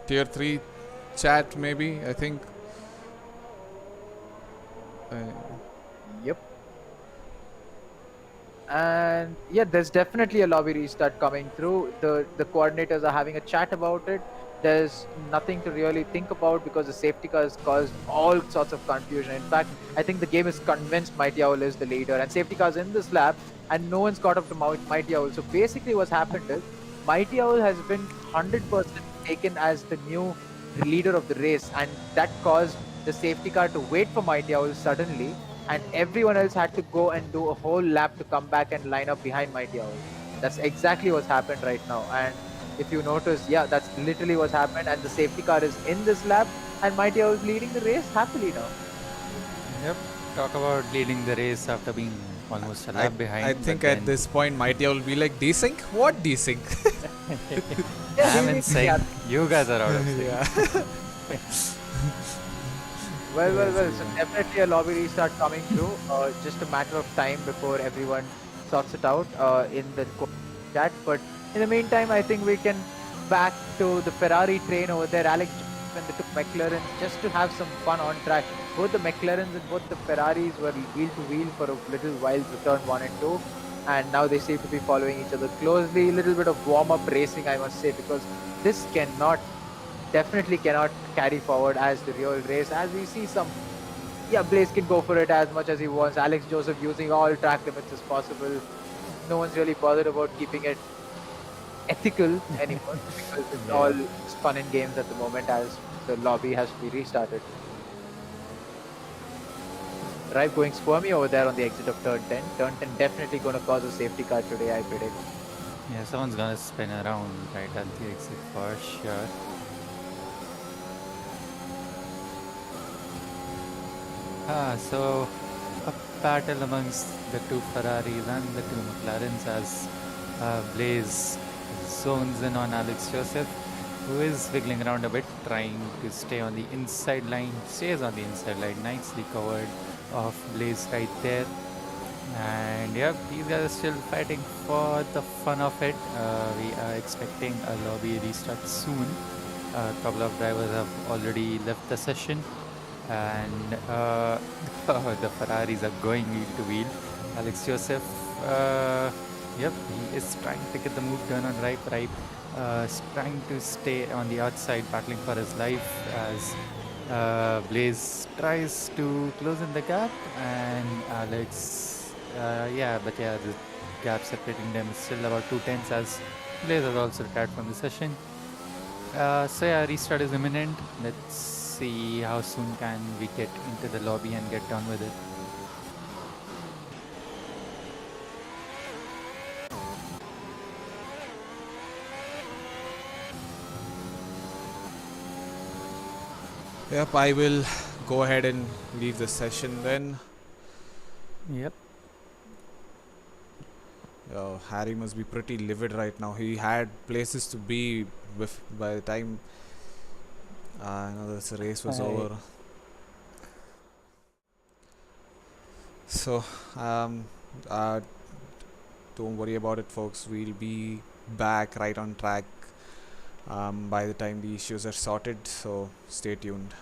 Tier 3 chat maybe? I think. Uh, Yep. And yeah, there's definitely a lobby restart coming through. The coordinators are having a chat about it. There's nothing to really think about because the safety car has caused all sorts of confusion. In fact, I think the game is convinced Mighty Owl is the leader, and safety car's in this lap, and no one's caught up to Mighty Owl. So basically, what's happened is Mighty Owl has been 100% taken as the new leader of the race, and that caused the safety car to wait for Mighty Owl suddenly, and everyone else had to go and do a whole lap to come back and line up behind Mighty Owl. That's exactly what's happened right now. And if you notice, yeah, that's literally what's happened. And the safety car is in this lap, and Mighty Owl is leading the race happily now. Yep. Talk about leading the race after being almost a lap behind. I but think at then this point Mighty Owl will be like desync. What desync? I'm in sync. Yeah. You guys are out of sync. Yeah. Well. So definitely a lobby restart coming through. Just a matter of time before everyone sorts it out in the chat. But in the meantime, I think we can back to the Ferrari train over there. Alex and the two McLarens just to have some fun on track. Both the McLarens and both the Ferraris were wheel to wheel for a little while to turn 1 and 2. And now they seem to be following each other closely. A little bit of warm-up racing, I must say, because this definitely cannot carry forward as the real race. As we see some, yeah, Blaze can go for it as much as he wants. Alex Joseph using all track limits as possible. No one's really bothered about keeping it ethical anymore because it's all just fun and games at the moment as the lobby has to be restarted. Drive going squirmy over there on the exit of turn 10. Turn 10 definitely going to cause a safety car today, I predict. Yeah, someone's gonna spin around right at the exit for sure. So a battle amongst the two Ferraris and the two McLarens as Blaze zones in on Alex Joseph, who is wiggling around a bit, trying to stay on the inside line, stays on the inside line, nicely covered off Blaze right there. And yep, these guys are still fighting for the fun of it. We are expecting a lobby restart soon. A couple of drivers have already left the session, and the Ferraris are going wheel to wheel. Alex Joseph, yep, he is trying to get the move done on Ripe. Is trying to stay on the outside, battling for his life as Blaze tries to close in the gap, and Alex, but the gap separating them is still about 2 tenths as Blaze has also retired from the session. So yeah, restart is imminent. Let's see how soon can we get into the lobby and get done with it. Yep, I will go ahead and leave the session then. Yep. Harry must be pretty livid right now. He had places to be by the time this race was over. So, don't worry about it, folks. We'll be back right on track by the time the issues are sorted. So, stay tuned.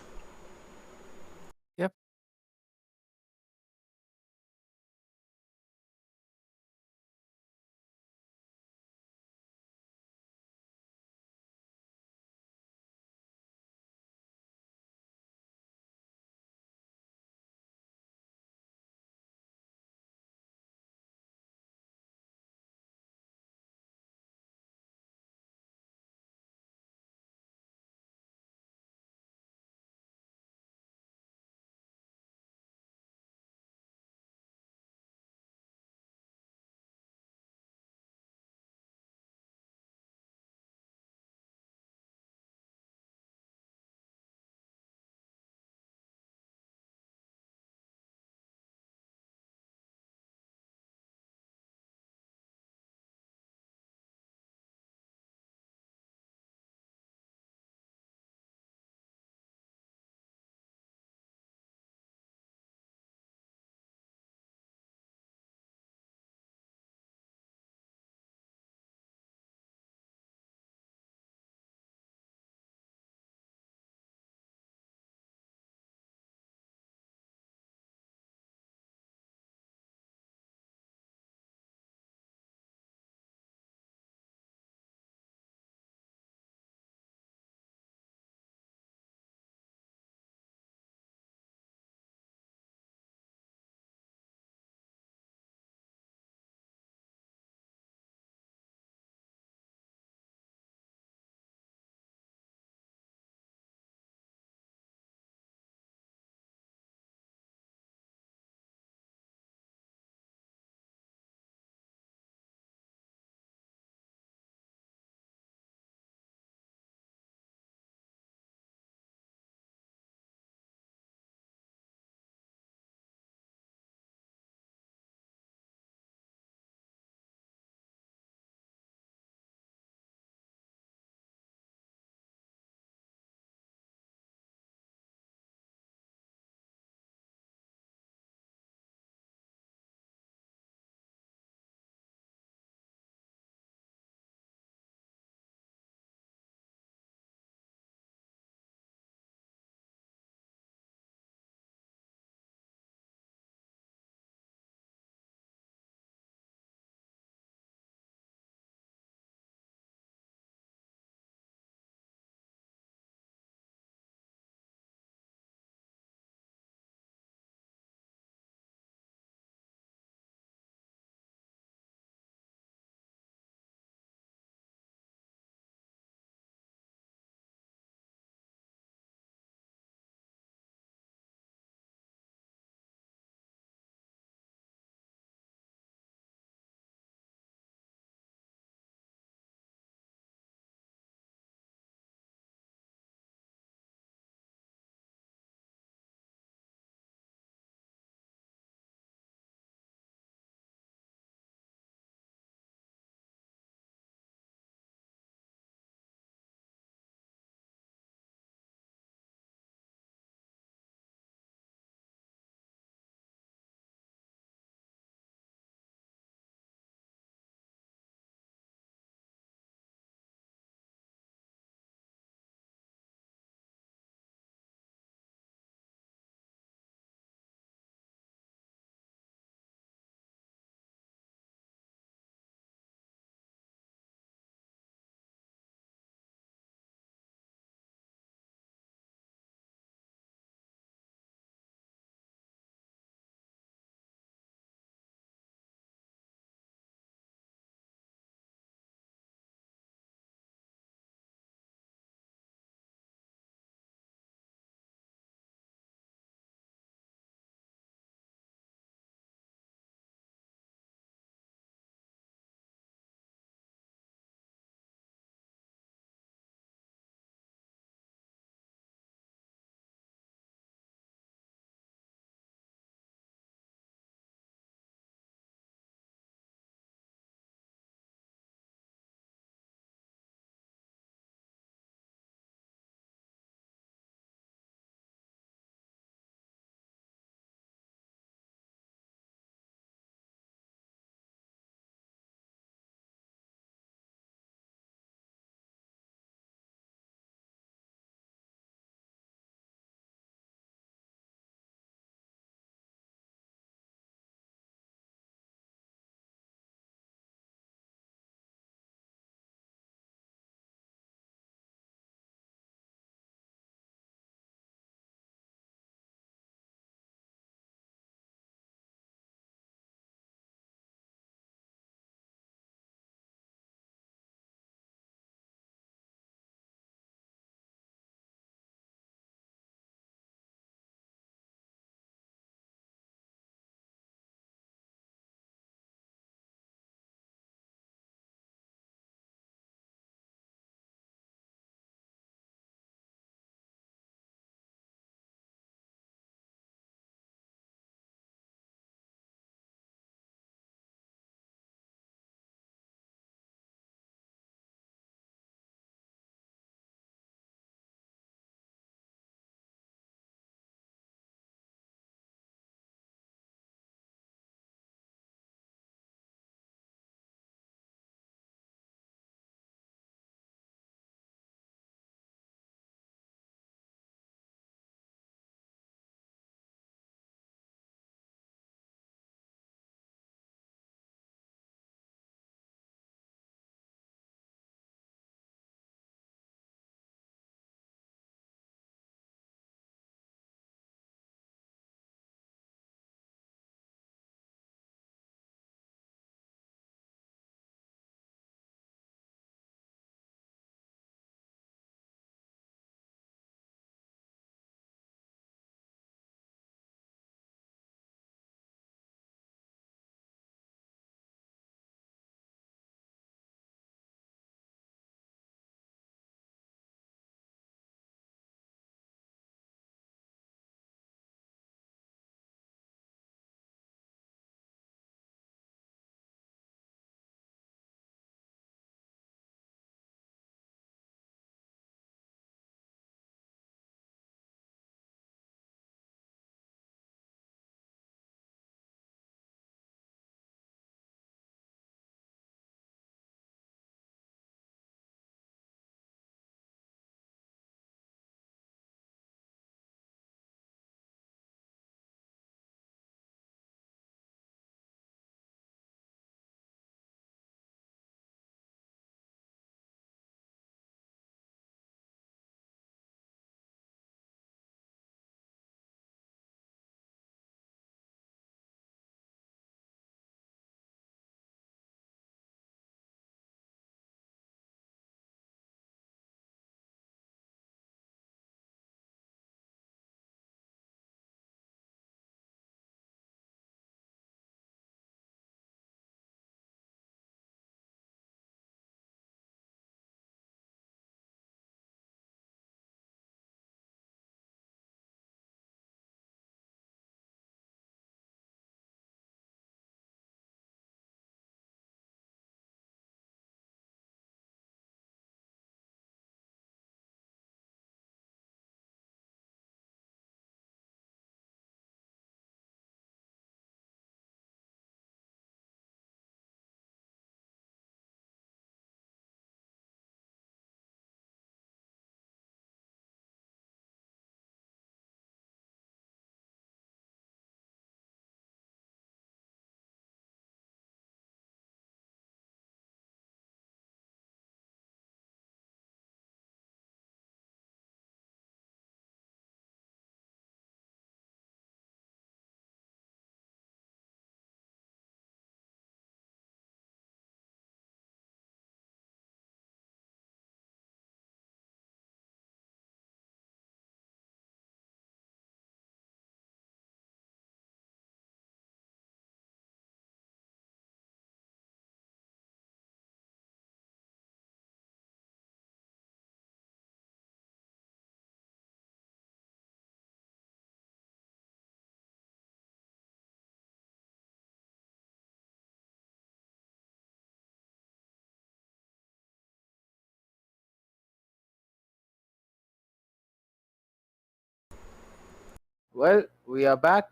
Well, we are back.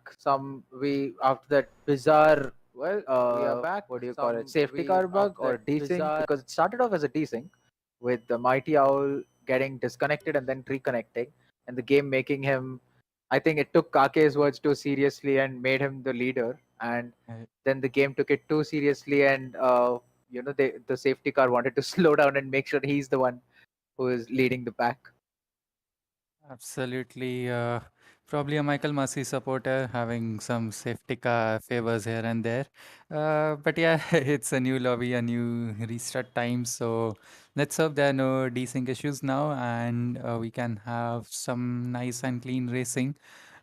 We after that bizarre. Well, we are back. what do you call it? Some Safety we car bug after or that desync? bizarre. Because it started off as a desync, with the mighty owl getting disconnected and then reconnecting, and the game making him. I think it took Kake's words too seriously and made him the leader, and Right. then the game took it too seriously, and the safety car wanted to slow down and make sure he's the one who is leading the pack. Absolutely. Probably a Michael Massey supporter having some safety car favors here and there. But yeah, it's a new lobby, a new restart time. So let's hope there are no desync issues now and we can have some nice and clean racing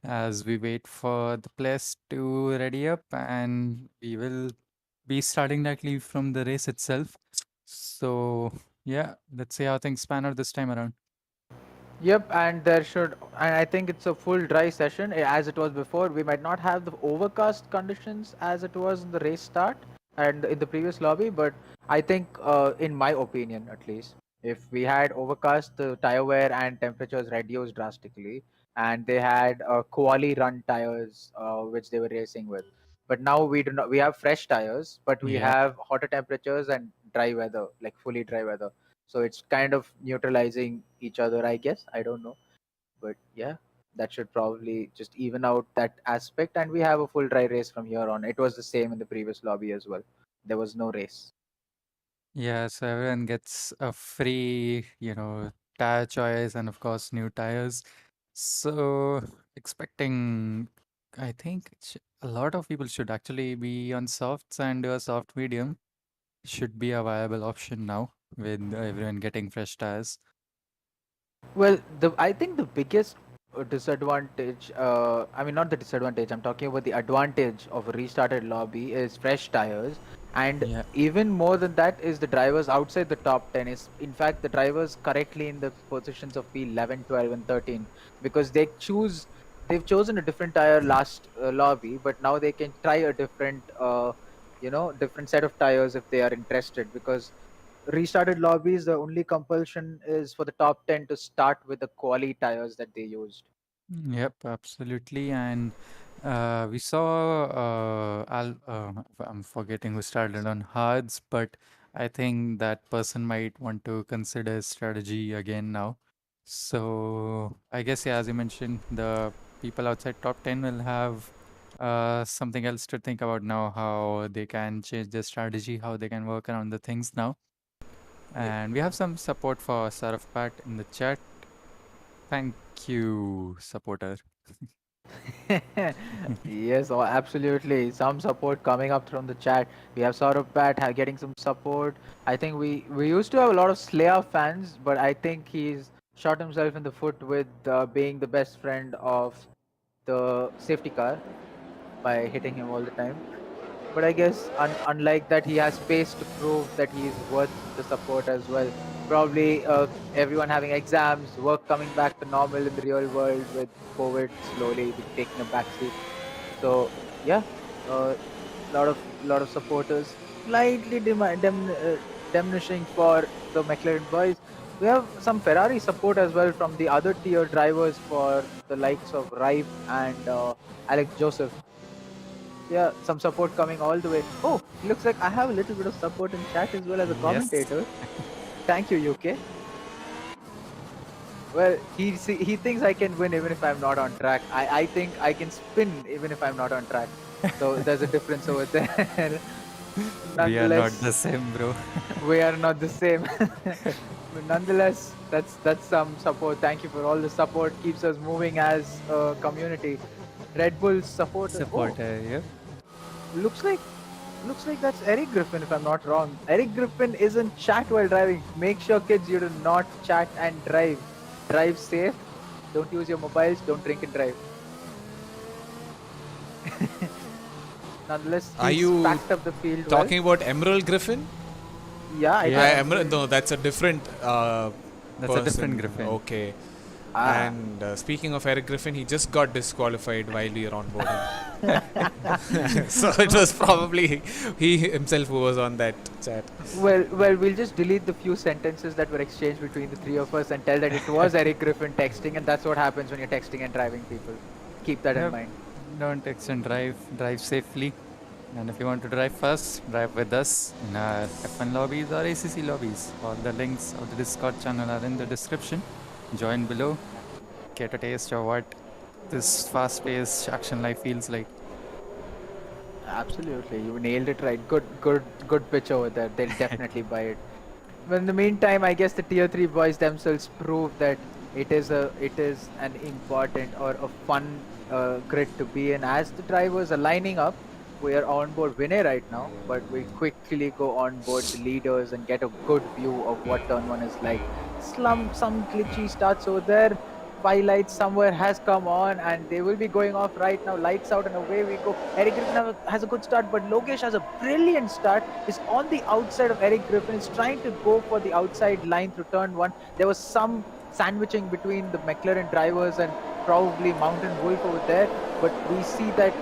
as we wait for the players to ready up and we will be starting directly from the race itself. So yeah, let's see how things pan out this time around. Yep, and I think it's a full dry session as it was before. We might not have the overcast conditions as it was in the race start and in the previous lobby, but I think, in my opinion at least, if we had overcast, the tire wear and temperatures reduced drastically, and they had quali run tires which they were racing with. But now we do not. We have fresh tires, but we Yeah. have hotter temperatures and dry weather, like fully dry weather. So it's kind of neutralizing each other, I guess. I don't know, but yeah, that should probably just even out that aspect, and we have a full dry race from here on. It was the same in the previous lobby as well. There was no race. Yeah, so everyone gets a free, tire choice and of course new tires. So expecting, I think a lot of people should actually be on softs and do a soft medium. Should be a viable option now with everyone getting fresh tires. Well, I think the biggest disadvantage, I mean, not the disadvantage, I'm talking about the advantage of a restarted lobby is fresh tires. And Yeah. even more than that is the drivers outside the top 10 is, in fact, the drivers correctly in the positions of P11, 12, and 13, because they've chosen a different tire last lobby, but now they can try a different set of tires if they are interested, because restarted lobbies, the only compulsion is for the top 10 to start with the quali tires that they used. Yep, absolutely. And we saw, I'm forgetting who started on hards, but I think that person might want to consider strategy again now. So I guess, yeah, as you mentioned, the people outside top 10 will have something else to think about now, how they can change their strategy, how they can work around the things now. And we have some support for Saraf Pat in the chat. Thank you, supporter. Yes, oh, absolutely. Some support coming up from the chat. We have Saurabh Pat getting some support. I think we used to have a lot of Slayer fans, but I think he's shot himself in the foot with being the best friend of the safety car by hitting him all the time. But I guess unlike that, he has space to prove that he's worth the support as well. Probably everyone having exams, work coming back to normal in the real world with COVID slowly taking a backseat. So yeah, a lot of supporters, slightly diminishing for the McLaren boys. We have some Ferrari support as well from the other tier drivers for the likes of Rife and Alex Joseph. Yeah, some support coming all the way. Oh, looks like I have a little bit of support in chat as well as a Yes. commentator. Thank you, UK. Well, he thinks I can win even if I'm not on track. I think I can spin even if I'm not on track. So there's a difference over there. We are not the same, bro. We are not the same. But nonetheless, that's some support. Thank you for all the support. Keeps us moving as a community. Red Bull supporter. Supporter, yeah. Looks like that's Eric Griffin, if I'm not wrong. Eric Griffin is in chat while driving. Make sure, kids, you do not chat and drive. Drive safe. Don't use your mobiles. Don't drink and drive. Nonetheless, Are he's you packed up the field Talking about Emerald Griffin? well. Yeah, Yeah. No, that's a different That's a different Griffin. Okay. Ah. And speaking of Eric Griffin, he just got disqualified while we were on board. So it was probably he himself who was on that chat. Well, we'll just delete the few sentences that were exchanged between the three of us and tell that it was Eric Griffin texting, and that's what happens when you're texting and driving people. keep that in Yep. mind. Don't extend drive safely. And if you want to drive fast, drive with us in our F1 lobbies or ACC lobbies. All the links of the Discord channel are in the description. Join below, get a taste of what this fast-paced action life feels like. Absolutely, you nailed it right. Good pitch over there. They'll definitely buy it. But in the meantime, I guess the tier 3 boys themselves prove that it is an important or a fun grid to be in. As the drivers are lining up, we are on board Vinay right now, but we quickly go on board the leaders and get a good view of what turn 1 is like. Some glitchy starts over there. 5 lights somewhere has come on, and they will be going off right now. Lights out and away we go. Eric Griffin has a good start, but Logesh has a brilliant start. Is on the outside of Eric Griffin. Is trying to go for the outside line through turn 1. There was some sandwiching between the McLaren drivers and probably Mountain Wolf over there, but we see that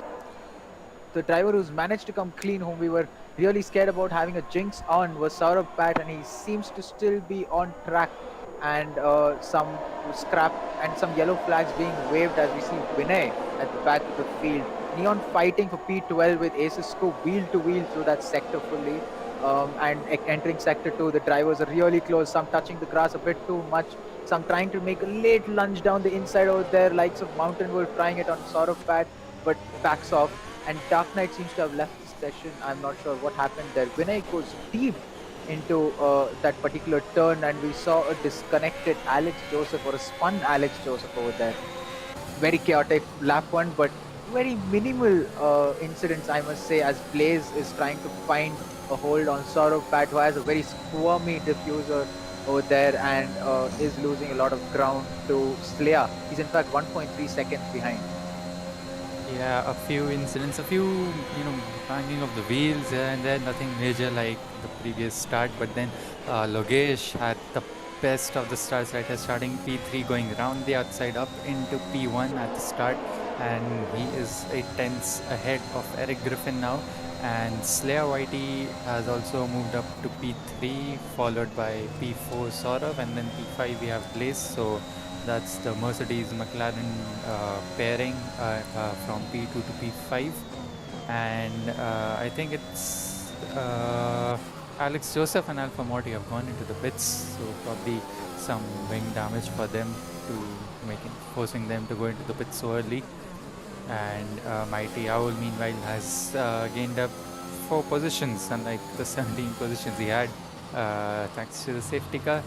the driver who's managed to come clean, whom we were really scared about having a jinx on, was Saurabh Pat, and he seems to still be on track. And some scrap and some yellow flags being waved as we see Vinay at the back of the field. Neon fighting for P12 with Aces go wheel to wheel through that sector fully. And entering sector 2, the drivers are really close, some touching the grass a bit too much, some trying to make a late lunge down the inside over there, likes of Mountain Wolf trying it on Saurabh Pat, but backs off. And Dark Knight seems to have left the session. I'm not sure what happened there. Vinay goes deep into that particular turn, and we saw a disconnected Alex Joseph, or a spun Alex Joseph over there. Very chaotic lap 1, but very minimal incidents, I must say, as Blaze is trying to find a hold on Saurabh Pat, who has a very squirmy diffuser over there and is losing a lot of ground to Slayer. He's in fact 1.3 seconds behind. Yeah, a few incidents, a few, banging of the wheels here and there, nothing major like the previous start. But then Logesh had the best of the starts, right? Starting P3, going around the outside up into P1 at the start. And he is 8 tenths ahead of Eric Griffin now. And Slayer Whitey has also moved up to P3, followed by P4 Saurabh, and then P5 we have Blaze. So that's the Mercedes McLaren pairing from P2 to P5. And I think it's Alex Joseph and Alpha Morty have gone into the pits, so probably some wing damage for them, to forcing them to go into the pits so early. And Mighty Owl meanwhile has gained up 4 positions, unlike the 17 positions he had thanks to the safety car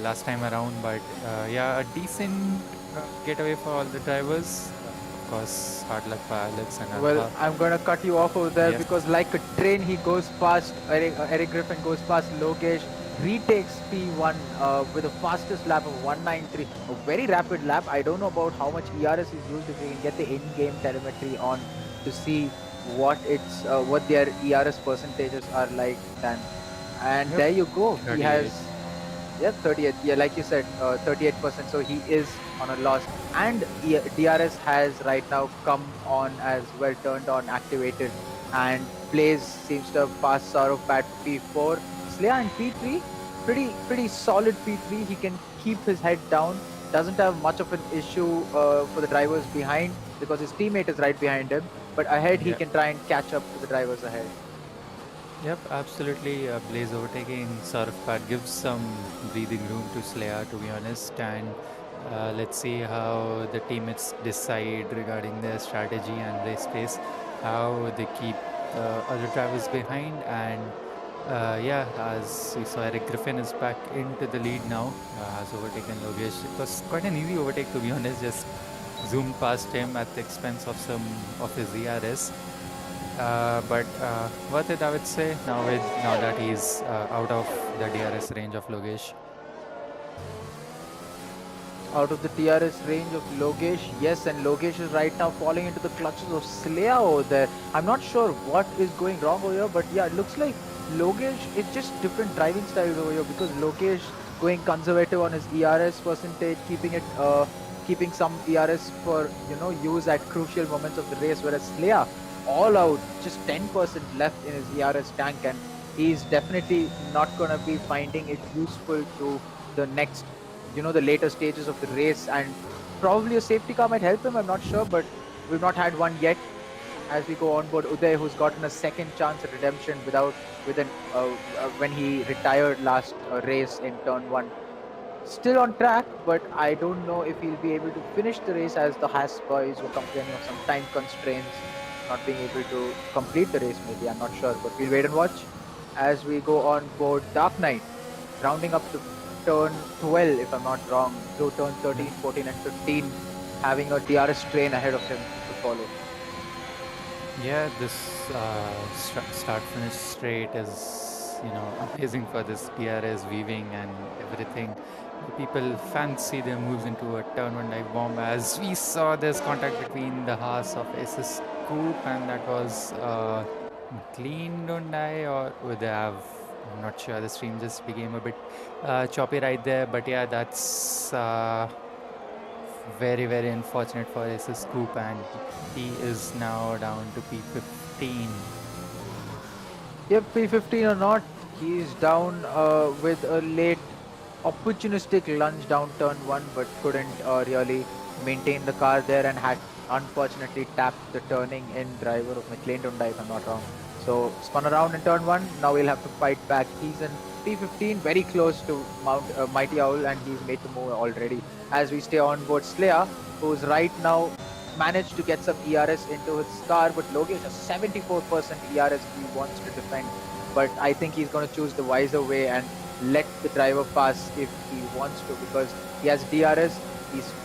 last time around. But yeah, a decent getaway for all the drivers. Of course, hard luck for Alex and Alpha. Well, I'm gonna cut you off over there, Yeah. because like a train he goes past Eric Griffin, goes past Logesh, retakes P1 with the fastest lap of 193. A very rapid lap. I don't know about how much ERS is used, if we can get the in-game telemetry on to see what their ERS percentages are like then. And Yep. there you go. He 38. has 38. Yeah, like you said, 38%. So he is on a loss. And DRS has right now come on as well, turned on, activated. And Blaze seems to have passed Saurabh Pat P4. Slayer and P3, pretty solid P3. He can keep his head down. Doesn't have much of an issue for the drivers behind, because his teammate is right behind him. But ahead, he Yeah. can try and catch up to the drivers ahead. Yep, absolutely. Blaze overtaking Saurabh Pat gives some breathing room to Slayer, to be honest. And let's see how the teammates decide regarding their strategy and race pace, how they keep other drivers behind. And yeah, as we saw, Eric Griffin is back into the lead now, has overtaken Logesh. It was quite an easy overtake, to be honest, just zoomed past him at the expense of some of his ERS. But worth it, I would say, now that he's out of the DRS range of Logesh. Out of the TRS range of Logesh, yes, and Logesh is right now falling into the clutches of Slayer over there. I'm not sure what is going wrong over here, but yeah, it looks like Logesh is just different driving styles over here, because Logesh going conservative on his ERS percentage, keeping some ERS for use at crucial moments of the race, whereas Slayer all out, just 10% left in his ERS tank, and he's definitely not going to be finding it useful to the next, the later stages of the race. And Probably a safety car might help him, I'm not sure, but we've not had one yet. As we go on board, Uday, who's gotten a second chance at redemption when he retired last race in turn 1. Still on track, but I don't know if he'll be able to finish the race, as the Haas boys were complaining of some time constraints, not being able to complete the race maybe, I'm not sure, but we'll wait and watch as we go on board Dark Knight, rounding up to turn 12 if I'm not wrong, through turn 13, 14 and 15, having a DRS train ahead of him to follow. Yeah, this start-finish straight is, amazing for this DRS weaving and everything. People fancy their moves into a turn 1 dive bomb, as we saw there's contact between the Haas of SS Scoop, and that was clean don't die, or would they have, I'm not sure, the stream just became a bit choppy right there, but yeah, that's very, very unfortunate for SS Scoop, and he is now down to P15. Yep, P15 or not, he is down with a late opportunistic lunge down turn 1, but couldn't really maintain the car there and had unfortunately tapped the turning in driver of McLean Hyundai, if I'm not wrong. So spun around in turn 1, now he'll have to fight back. He's in P15, very close to Mighty Owl, and he's made the move already. As we stay on board Slayer, who's right now managed to get some ERS into his car, but Logesh has 74% ERS he wants to defend. But I think he's going to choose the wiser way and let the driver pass if he wants to, because he has DRS.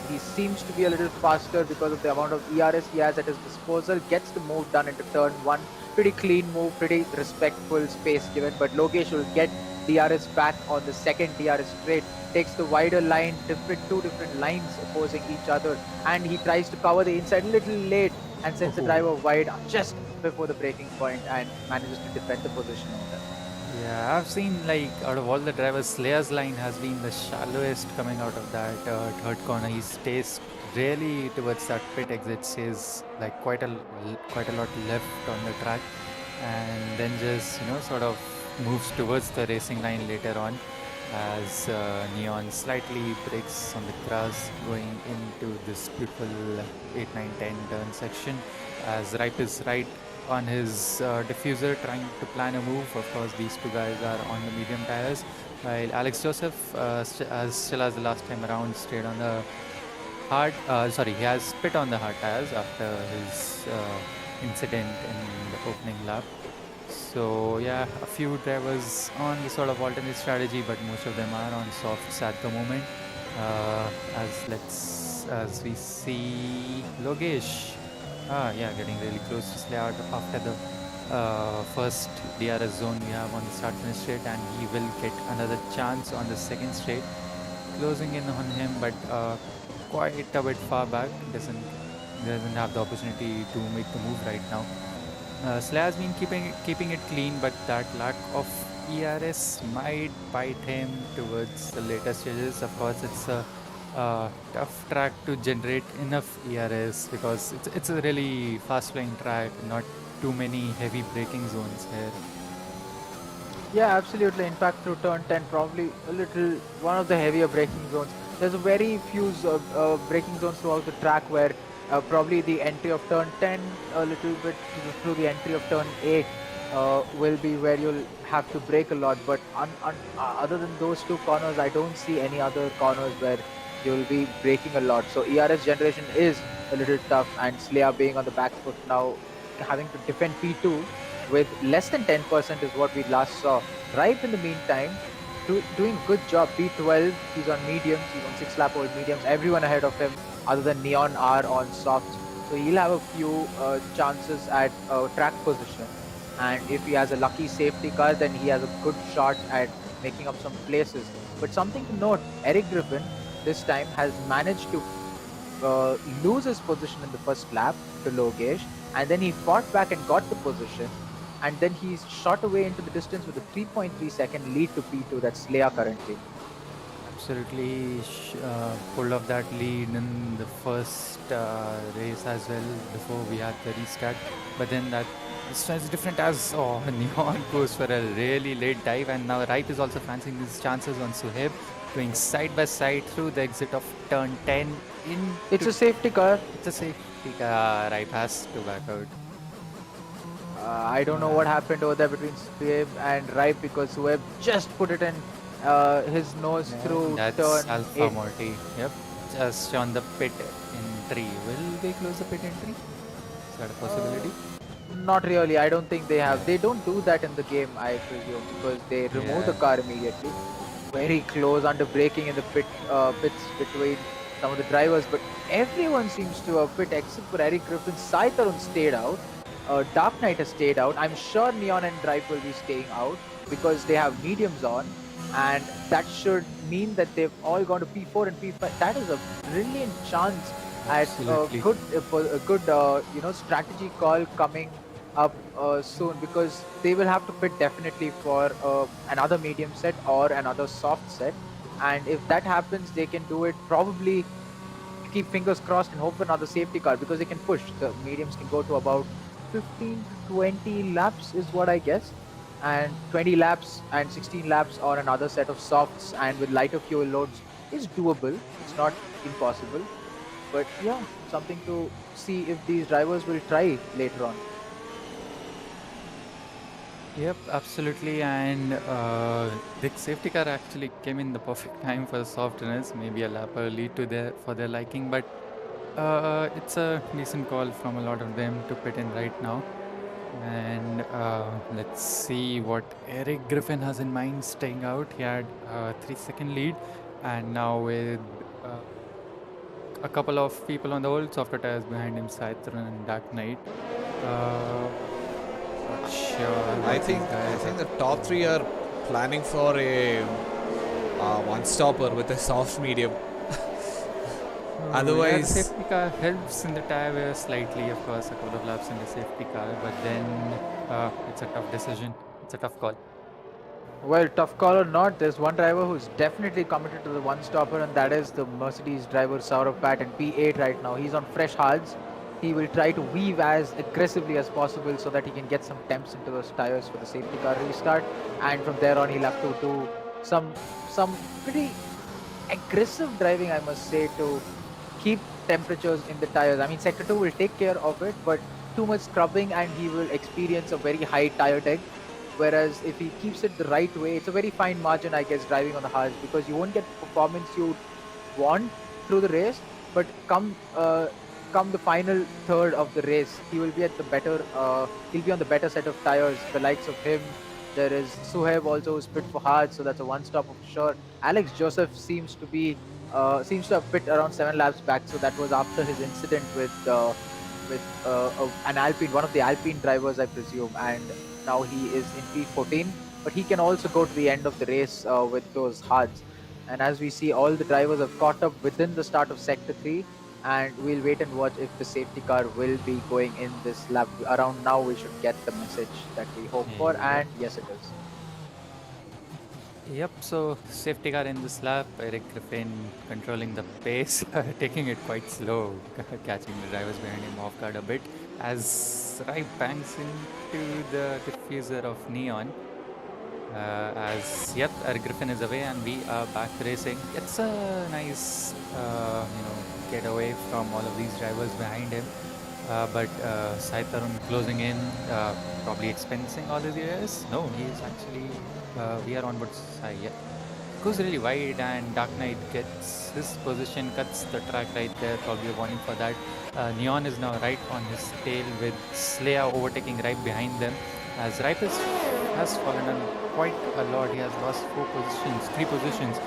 He seems to be a little faster because of the amount of ERS he has at his disposal. Gets the move done into turn 1. Pretty clean move, pretty respectful space given, but Logesh will get DRS back on the second DRS straight. Takes the wider line, two different lines opposing each other, and he tries to cover the inside a little late and sends the driver wide just before the braking point and manages to defend the position of that. Yeah, I've seen, out of all the drivers, Slayer's line has been the shallowest coming out of that third corner. He stays really towards that pit exit, stays quite a lot left on the track, and then just sort of moves towards the racing line later on, as Neon slightly brakes on the grass going into this beautiful 8, 9, 10 turn section, as Ripe is right on his diffuser trying to plan a move. Of course, these two guys are on the medium tires, while Alex Joseph, still as the last time around, stayed on the hard, he has spit on the hard tires after his incident in the opening lap. So yeah, a few drivers on the sort of alternate strategy, but most of them are on softs at the moment. As we see Logesh, getting really close to Slayer after the first DRS zone we have on the start finish straight, and he will get another chance on the second straight, closing in on him, but quite a bit far back. Doesn't have the opportunity to make the move right now. Slayer has been keeping it clean, but that lack of ERS might bite him towards the later stages. Of course, it's a tough track to generate enough ERS because it's a really fast-flowing track, not too many heavy braking zones here. Yeah, absolutely. In fact, through turn 10, probably one of the heavier braking zones. There's a very few braking zones throughout the track where probably the entry of turn 10, a little bit through the entry of turn 8 will be where you'll have to brake a lot. But other than those two corners, I don't see any other corners where you'll be braking a lot. So ERS generation is a little tough, and Slayer being on the back foot now, having to defend P2 with less than 10% is what we last saw. Ripe in the meantime, doing good job. P12, he's on mediums, he's on 6 lap old mediums. Everyone ahead of him other than Neon are on softs. So he'll have a few chances at track position. And if he has a lucky safety car, then he has a good shot at making up some places. But something to note, Eric Griffin this time has managed to lose his position in the first lap to Logesh, and then he fought back and got the position, and then he's shot away into the distance with a 3.3 second lead to P2. That's Slayer currently. Absolutely pulled off that lead in the first race as well before we had the restart, but then this time is different as Neon goes for a really late dive, and now Ripe is also fancying his chances on Suhaib. going side by side through the exit of turn 10 into... It's a safety car. It's a safety car. Ripe has to back out. I don't know what happened over there between Sueb and Ripe because Sueb just put it in his nose through That's turn Alpha 8. Morty. Yep. Just on the pit entry. Will they close the pit entry? Is that a possibility? Not really. I don't think they have. They don't do that in the game, I presume, because they remove the Yeah. car immediately. Very close under braking in the pits between some of the drivers, but everyone seems to have pit except for Eric Griffin. Sai Tarun stayed out. Dark Knight has stayed out. I'm sure Neon and Drive will be staying out because they have mediums on, and that should mean that they've all gone to P4 and P5. That is a brilliant chance at Absolutely. a good strategy call coming up soon, because they will have to pit definitely for another medium set or another soft set, and if that happens they can do it, probably keep fingers crossed and hope for another safety car, because they can push. The mediums can go to about 15 to 20 laps is what I guess, and 20 laps and 16 laps on another set of softs and with lighter fuel loads is doable. It's not impossible, but yeah, something to see if these drivers will try later on. Yep, absolutely. And the safety car actually came in the perfect time for the softness, maybe a lap early for their liking, but it's a decent call from a lot of them to pit in right now. And let's see what Eric Griffin has in mind staying out. He had a 3-second lead, and now with a couple of people on the old softer tires behind him, Sai Tarun and Dark Knight. Not sure. I what think these guys the top three are planning for a one stopper with a soft medium. Yeah, the Otherwise, safety car helps in the tire wear slightly, of course, a couple of laps in the safety car, but then it's a tough decision. It's a tough call. Well, tough call or not, there's one driver who's definitely committed to the one stopper, and that is the Mercedes driver Saurabh Pat in P8 right now. He's on fresh hards. He will try to weave as aggressively as possible so that he can get some temps into those tires for the safety car restart, and from there on he'll have to do some pretty aggressive driving, I must say, to keep temperatures in the tires. I mean, Sector 2 will take care of it, but too much scrubbing and he will experience a very high tire deck. Whereas if he keeps it the right way, it's a very fine margin, I guess, driving on the hards, because you won't get the performance you want through the race, but come the final third of the race, he will be at the better he'll be on the better set of tires. The likes of him, there is Suhaib also who's pit for hard, so that's a one stop for sure. Alex Joseph seems to have pit around 7 laps back, so that was after his incident with an Alpine, one of the Alpine drivers, I presume, and now he is in P14, but he can also go to the end of the race with those hards. And as we see, all the drivers have caught up within the start of Sector 3, and we'll wait and watch if the safety car will be going in this lap. Around now, we should get the message that we hope for, and yes, it is. Yep, so safety car in this lap, Eric Griffin controlling the pace, taking it quite slow, catching the drivers behind him off guard a bit as Rai bangs into the diffuser of Neon. As, yep, Eric Griffin is away and we are back racing. It's a nice, get away from all of these drivers behind him. But Sai Tarun closing in, probably expensing all his areas. No, he is actually, we are on board Sai, yeah. Goes really wide, and Dark Knight gets his position, cuts the track right there, probably a warning for that. Neon is now right on his tail with Slaya overtaking right behind them. As Ripe has fallen on quite a lot. He has lost 3 positions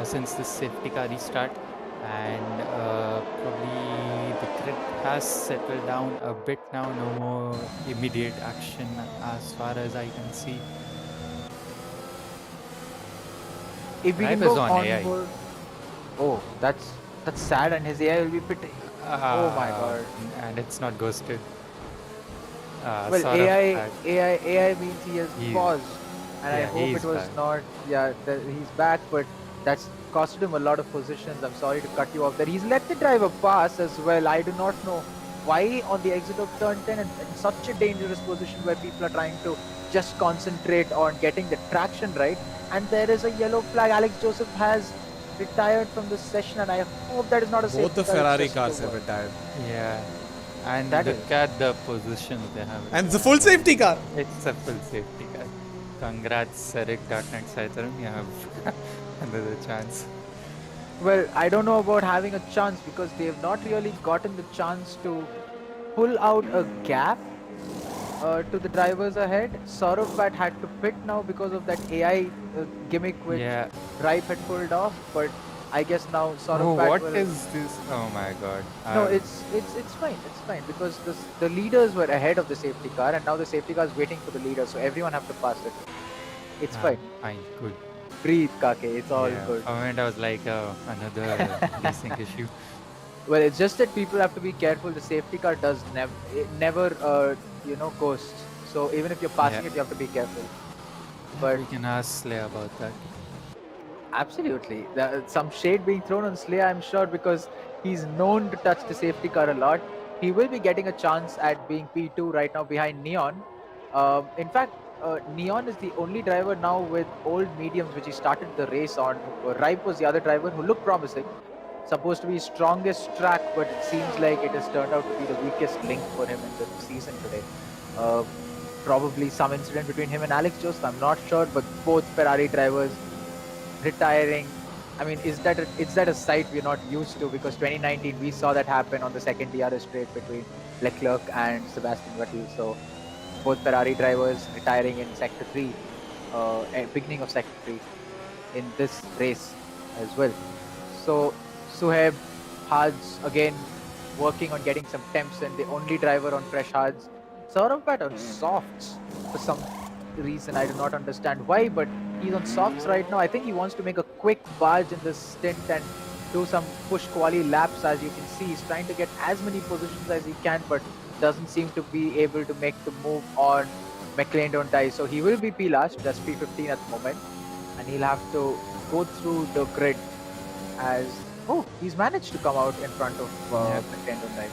since this safety car restart. And probably the grid has settled down a bit now. No more immediate action as far as I can see. If we Ripe can is go on AI. board, oh, that's sad, and his AI will be pitting. Oh my god! And it's not ghosted. Well, sort of AI means he has paused, and I yeah, hope it he's was back. not. Yeah, he's back, but that's costed him a lot of positions. I'm sorry to cut you off there. He's let the driver pass as well. I do not know why on the exit of turn 10 and in such a dangerous position where people are trying to just concentrate on getting the traction right, and there is a yellow flag. Alex Joseph has retired from this session, and I hope that is not a Both safety the car, it's Ferrari just cars a have word. retired. Yeah. And That look is- at the position they have. And it's a full safety car. It's a full safety car. Congrats, Eric, Dark Knight, Sai Tarun. You have another chance. Well, I don't know about having a chance because they have not really gotten the chance to pull out a gap to the drivers ahead. Saurabh had to pit now because of that AI gimmick which Yeah. Ripe had pulled off, but I guess now Oh, Saurabh what will... is this? Oh my god. No, it's fine. It's fine because the leaders were ahead of the safety car, and now the safety car is waiting for the leader, so everyone have to pass it. It's fine. Fine, good. Breathe, Kaake. It's all Yeah. good. For a moment I was like, another desync issue. Well, it's just that people have to be careful. The safety car does never ghosts. So even if you're passing Yeah. it, you have to be careful. But We can ask Slay about that. absolutely, some shade being thrown on Slay, I'm sure, because he's known to touch the safety car a lot. He will be getting a chance at being P2 right now behind Neon. In fact, Neon is the only driver now with old mediums, which he started the race on. Ripe was the other driver who looked promising. Supposed to be his strongest track, but it seems like it has turned out to be the weakest link for him in the season today. Probably some incident between him and Alex Joseph, I'm not sure, but both Ferrari drivers retiring. I mean, is that a sight we're not used to? Because 2019 we saw that happen on the second DRS straight between Leclerc and Sebastian Vettel. So both Ferrari drivers retiring in Sector 3, beginning of Sector 3 in this race as well. So Suhaib, hards again working on getting some temps in, the only driver on fresh hards. Saurabh on softs for some reason, I do not understand why, but he's on softs right now. I think he wants to make a quick barge in this stint and do some push quali laps. As you can see, he's trying to get as many positions as he can, but doesn't seem to be able to make the move on McLean Don't Die. So he will be P last, just P15 at the moment, and he'll have to go through the grid as... Oh, he's managed to come out in front of McLean Don't Die.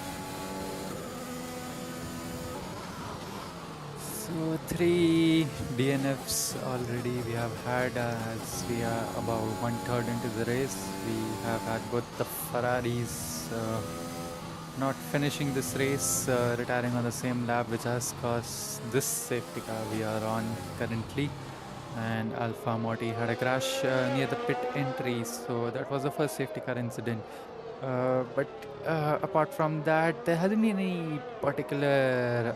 So 3 DNFs already we have had as we are about 1/3 into the race. We have had both the Ferraris not finishing this race, retiring on the same lap, which has caused this safety car we are on currently. And Alpha Morty had a crash near the pit entry, so that was the first safety car incident. But apart from that, there hasn't been any particular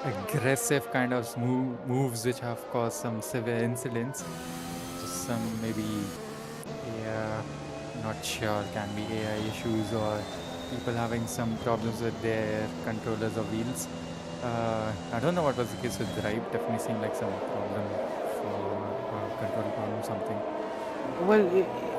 aggressive kind of moves which have caused some severe incidents. Just some maybe, not sure, can be AI issues or people having some problems with their controllers or wheels. I don't know what was the case with Drive. Definitely seemed like some problem for control problem something. Well,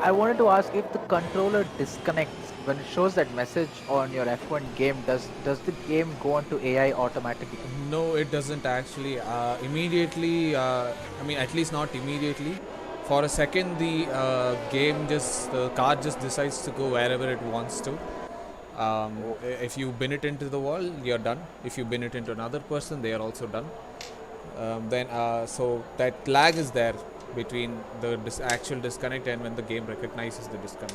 I wanted to ask if the controller disconnects when it shows that message on your F1 game. Does the game go on to AI automatically? No, it doesn't actually. Immediately, I mean, at least not immediately. For a second, the car just decides to go wherever it wants to. If you bin it into the wall, you're done. If you bin it into another person, they are also done. So that lag is there between the actual disconnect and when the game recognizes the disconnect.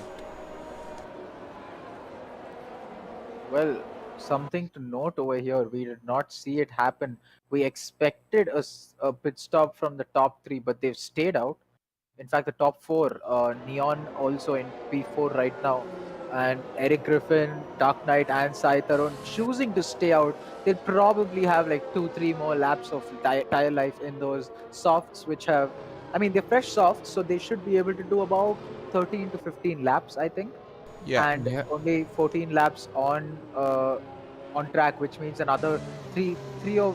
Well, something to note over here. We did not see it happen. We expected a pit stop from the top 3, but they've stayed out. In fact, the top 4, Neon also in P4 right now, and Eric Griffin, Dark Knight, and Sai Tarun choosing to stay out. They'll probably have like 2-3 more laps of tire life in those softs, which have, I mean, they're fresh softs, so they should be able to do about 13 to 15 laps, I think. Yeah. And only 14 laps on track, which means another three or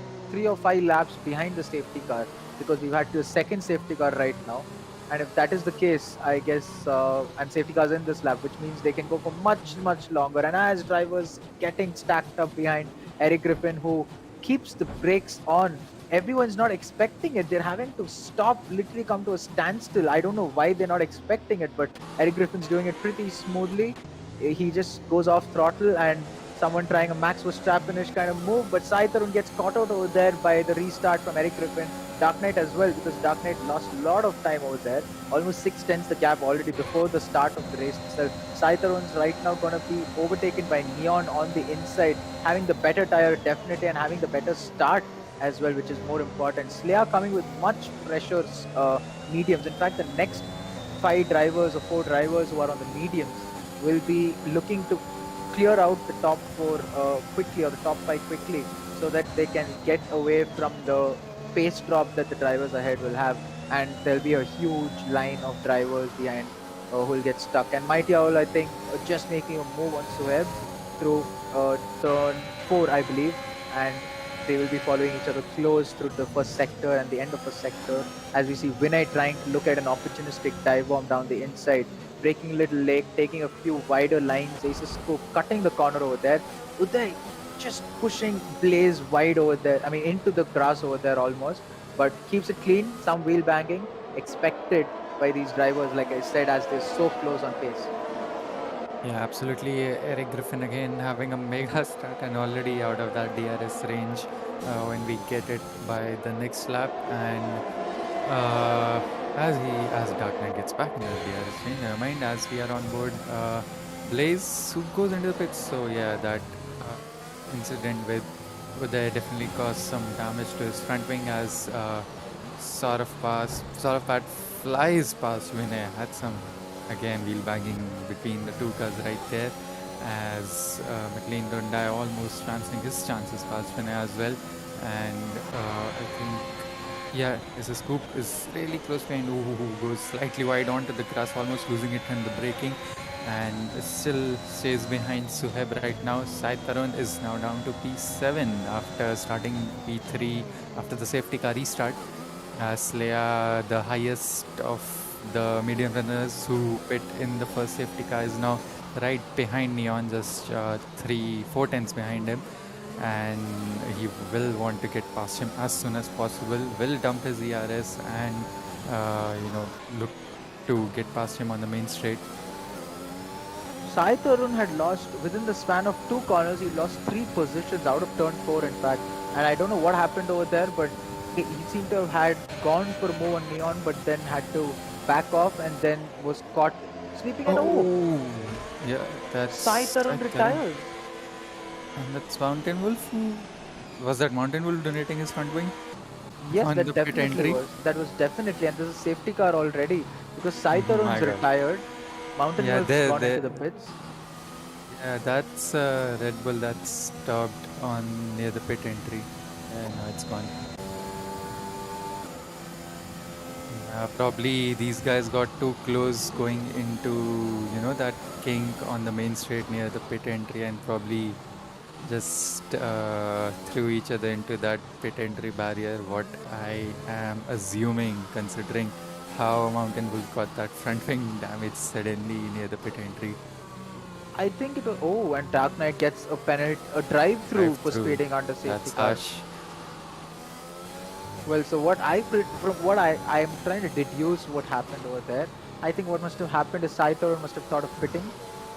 5 laps behind the safety car, because we've had the second safety car right now. And if that is the case, I guess, and safety cars in this lap, which means they can go for much longer. And as drivers getting stacked up behind Eric Griffin, who keeps the brakes on, everyone's not expecting it. They're having to stop, literally come to a standstill. I don't know why they're not expecting it, but Eric Griffin's doing it pretty smoothly. He just goes off throttle, and someone trying a max was trap finish kind of move, but Sai Tarun gets caught out over there by the restart from Eric Griffin. Dark Knight as well, because Dark Knight lost a lot of time over there. Almost 6 tenths the gap already before the start of the race itself. Sai Tarun's right now going to be overtaken by Neon on the inside, having the better tire definitely and having the better start as well, which is more important. Slayer coming with much pressure mediums. In fact, the next 5 drivers or 4 drivers who are on the mediums will be looking to clear out the top 4 quickly, or the top 5 quickly, so that they can get away from the pace drop that the drivers ahead will have, and there'll be a huge line of drivers behind who will get stuck. And Mighty Owl, I think, just making a move on Sueb through turn 4, I believe, and they will be following each other close through the first sector and the end of the sector, as we see Vinay trying to look at an opportunistic dive bomb down the inside, breaking a little leg, taking a few wider lines, Aces Scoop cutting the corner over there. Uday just pushing Blaze wide over there, I mean into the grass over there almost, but keeps it clean. Some wheel banging expected by these drivers, like I said, as they're so close on pace. Yeah, absolutely. Eric Griffin again having a mega start and already out of that DRS range when we get it by the next lap. And as Dark Knight gets back into the DRS range, never mind, as we are on board, Blaze who goes into the pits. So yeah, that incident with Uday definitely caused some damage to his front wing, as sort of Pad flies past Vinay. Had some again wheel banging between the 2 cars right there, as McLean Dundai almost transferring his chances past Vinay as well. And I think, yeah, a Scoop is really close behind, who goes slightly wide onto the grass, almost losing it in the braking, and still stays behind Suheb right now. Sai Tarun is now down to P7 after starting P3 after the safety car restart. Slayer, the highest of the medium runners who pit in the first safety car, is now right behind Neon, just 3-4 tenths behind him, and he will want to get past him as soon as possible, will dump his ERS and look to get past him on the main straight. Sai Tarun had lost, within the span of 2 corners, he lost 3 positions out of turn 4 in fact, and I don't know what happened over there, but he seemed to have had gone for a move on Neon, but then had to back off and then was caught sleeping at Yeah, that's Sai Tarun retired. And that's Mountain Wolf. Was that Mountain Wolf donating his front wing? Yes, on that the pit definitely entry? was. That was definitely, and there's a safety car already, because Sai my Tarun's God. retired. Mountain Yeah, Wolf's there- gone there- into the pits. Yeah, that's Red Bull that's stopped on near the pit entry. Yeah, now it's gone. Probably these guys got too close going into, that kink on the main straight near the pit entry, and probably just threw each other into that pit entry barrier. What I am assuming, considering how Mountain Wolf got that front wing damage suddenly near the pit entry. I think it was, and Dark Knight gets a penalty, a drive-through for Drive-through. speeding under safety That's car. harsh. Well, so from what I am trying to deduce what happened over there, I think what must have happened is Sai Tarun must have thought of pitting,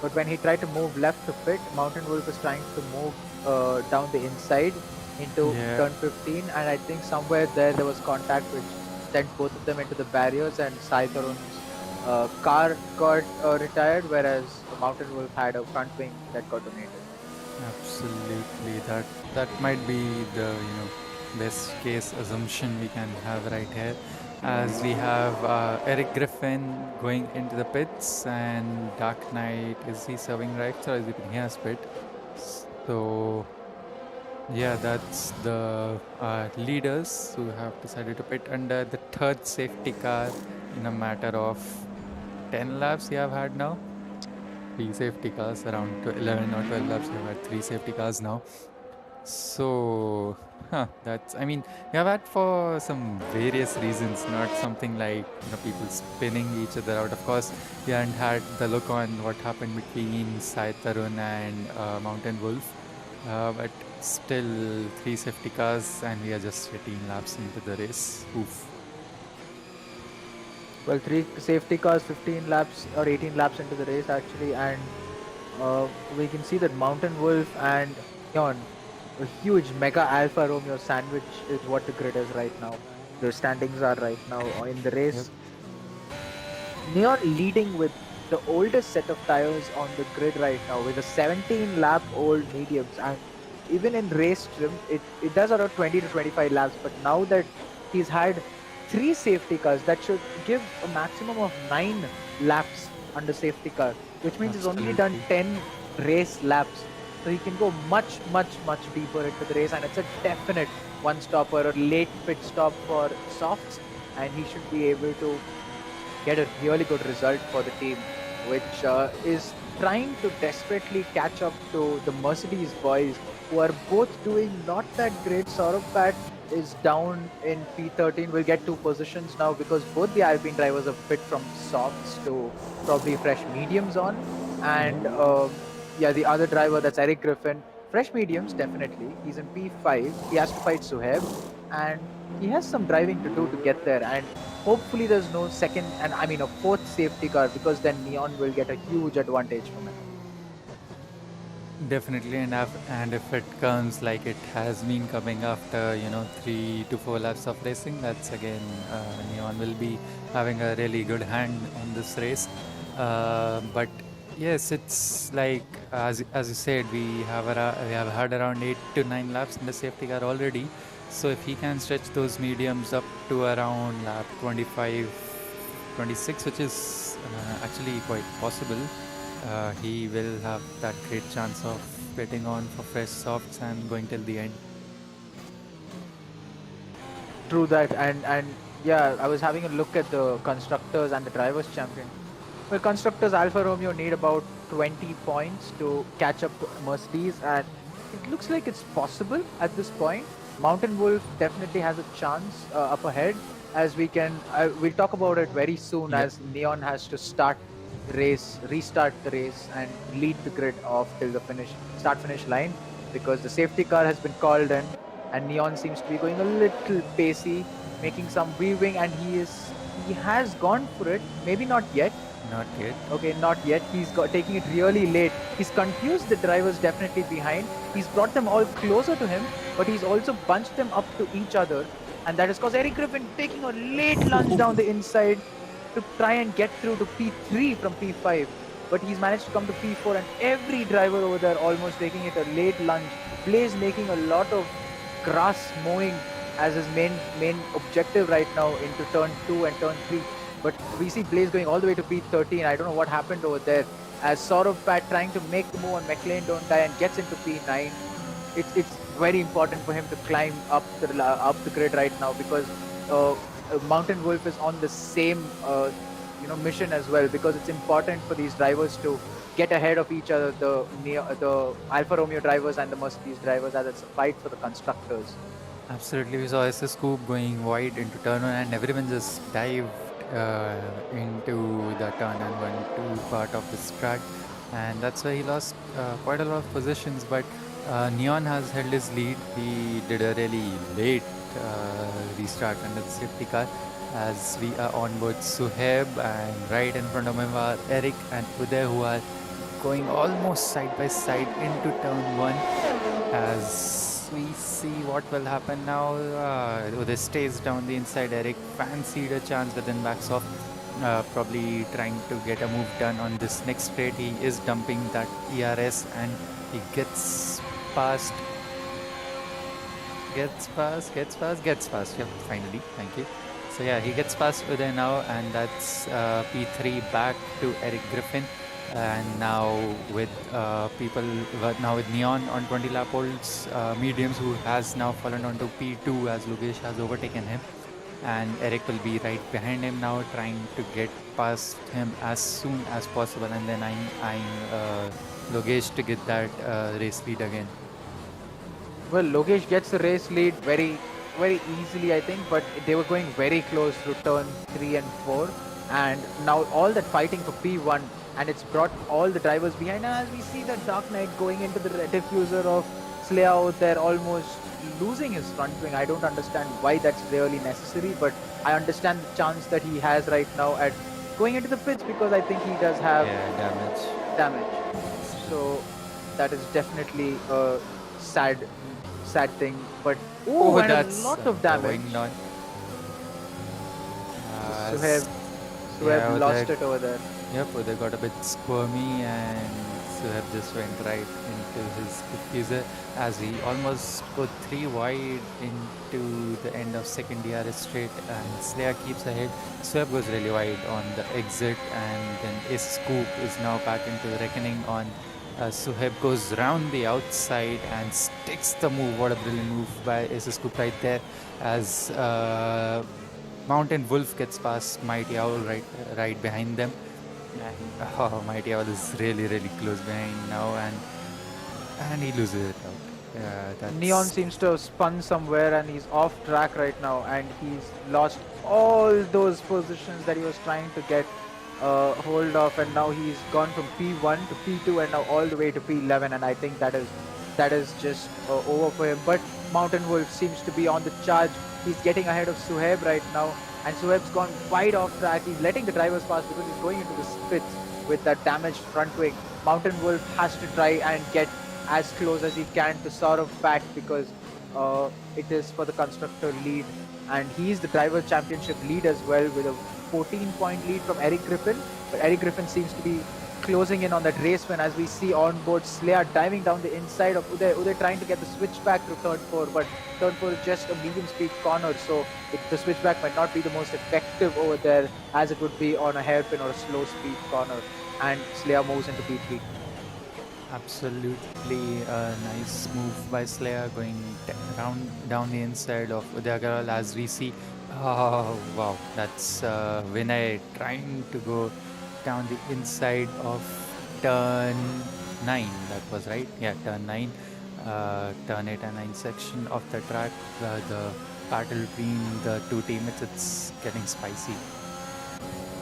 but when he tried to move left to pit, Mountain Wolf was trying to move down the inside into Yeah. turn 15, and I think somewhere there was contact which sent both of them into the barriers, and Sai Tarun's car got retired, whereas Mountain Wolf had a front wing that got donated. Absolutely. That might be the best case assumption we can have right here, as we have Eric Griffin going into the pits, and Dark Knight, is he serving rights or is he putting his pit? So yeah, that's the leaders who have decided to pit under the 3rd safety car in a matter of 10 laps we have had now. 3 safety cars, around 11 or 12 laps we have had 3 safety cars now. So, we have had for some various reasons, not something like people spinning each other out. Of course, we haven't had the look on what happened between Sai Tarun and Mountain Wolf, but still 3 safety cars, and we are just 18 laps into the race. Oof. Well, 3 safety cars, 15 laps or 18 laps into the race actually, and We can see that Mountain Wolf and Neon, a huge mega Alpha Romeo sandwich is what the grid is right now. The standings are right now in the race. Neon leading with the oldest set of tires on the grid right now with a 17 lap old mediums, and even in race trim it does around 20 to 25 laps, but now that he's had 3 safety cars, that should give a maximum of 9 laps under safety car, which means he's only done Absolutely. 10 race laps, so he can go much deeper into the race, and it's a definite one stopper or late pit stop for softs, and he should be able to get a really good result for the team, which is trying to desperately catch up to the Mercedes boys, who are both doing not that great. Saurabh Pat is down in P13. We'll get 2 positions now because both the Alpine drivers have fit from softs to probably fresh mediums on. And yeah, the other driver, that's Eric Griffin, fresh mediums, definitely. He's in P5. He has to fight Suhaib. And he has some driving to do to get there. And hopefully there's no second, and I mean a fourth safety car, because then Neon will get a huge advantage from it. Definitely, and if it comes like it has been coming after 3 to 4 laps of racing, that's again Neon will be having a really good hand on this race. But yes, it's like as you said, we have had around 8 to 9 laps in the safety car already. So if he can stretch those mediums up to around lap 25, 26, which is actually quite possible, he will have that great chance of betting on for fresh softs and going till the end. True that, and yeah, I was having a look at the constructors and the drivers champion. Well, constructors Alfa Romeo need about 20 points to catch up to Mercedes, and it looks like it's possible at this point. Mountain Wolf definitely has a chance up ahead, as we'll talk about it very soon, Yep. as Neon has to restart the race and lead the grid off till the start finish line, because the safety car has been called in, and Neon seems to be going a little pacey, making some weaving, and he has gone for it. Maybe not yet. Not yet. Okay, not yet. He's taking it really late. He's confused the drivers definitely behind. He's brought them all closer to him, but he's also bunched them up to each other. And that is because Eric Griffin taking a late lunge down the inside to try and get through to P3 from P5. But he's managed to come to P4, and every driver over there almost taking it a late lunge. Blaze making a lot of grass mowing as his main objective right now into turn 2 and turn 3. But we see Blaze going all the way to P13. I don't know what happened over there, as Saurabh Pat trying to make the move on McLean don't die and gets into P9. It's very important for him to climb up the grid right now, because Mountain Wolf is on the same mission as well, because it's important for these drivers to get ahead of each other, the Alfa Romeo drivers and the Mercedes drivers, as it's a fight for the constructors. Absolutely, we saw SS Scoop going wide into turn 1, and everyone just dived into the turn and 1 2 part of this track, and that's why he lost quite a lot of positions. But Neon has held his lead. He did a really late restart under the safety car, as we are on board Suhaib, and right in front of him are Eric and Uday, who are going almost side by side into turn 1. As we see what will happen now, Uday stays down the inside. Eric fancied a chance, but then backs off, probably trying to get a move done on this next straight. He is dumping that ERS, and he gets past. Gets past. Yep, finally. Thank you. So yeah, he gets past Uday now, and that's P3 back to Eric Griffin. And now with with Neon on 20 lap olds mediums, who has now fallen onto P2 as Logesh has overtaken him, and Eric will be right behind him now, trying to get past him as soon as possible, and then eyeing Logesh to get that race lead again. Well, Logesh gets the race lead very easily, I think, but they were going very close through turn 3 and 4, and now all that fighting for P1, and it's brought all the drivers behind. And as we see that Dark Knight going into the diffuser of Slayer out there, almost losing his front wing. I don't understand why that's really necessary, but I understand the chance that he has right now at going into the pits, because I think he does have Yeah, damage. damage. So that is definitely a sad thing. But oh, and a that's lot of the damage. wing on. Suhaib yeah, lost it over there. Yep, they got a bit squirmy and Suhaib just went right into his diffuser as he almost put 3 wide into the end of second DRS straight and Slayer keeps ahead. Suhaib goes really wide on the exit and then Ace Scoop is now back into the reckoning on Suhaib goes round the outside and sticks the move. What a brilliant move by Ace Scoop right there as Mountain Wolf gets past Mighty Owl right behind them. And Mighty Owl is really close behind now and he loses it out. Neon seems to have spun somewhere and he's off track right now, and he's lost all those positions that he was trying to get hold of, and now he's gone from P1 to P2 and now all the way to P11, and I think that is just over for him. But Mountain Wolf seems to be on the charge. He's getting ahead of Suhaib right now, and Suhaib's gone wide off track. He's letting the drivers pass because he's going into the spits with that damaged front wing. Mountain Wolf has to try and get as close as he can to Saurav back because it is for the constructor lead, and he's the driver championship lead as well with a 14-point lead from Eric Griffin. But Eric Griffin seems to be closing in on that race win as we see on board Slayer diving down the inside of Uday. Uday trying to get the switchback to turn 4, but turn 4 is just a medium speed corner, so the switchback might not be the most effective over there as it would be on a hairpin or a slow speed corner, and Slayer moves into P3. Absolutely a nice move by Slayer going down the inside of Udayagarwal as we see. Oh wow, that's Vinay trying to go down the inside of turn 9. That was right. Yeah, turn 9. Turn 8 and 9 section of the track. The battle between the two teammates, it's getting spicy.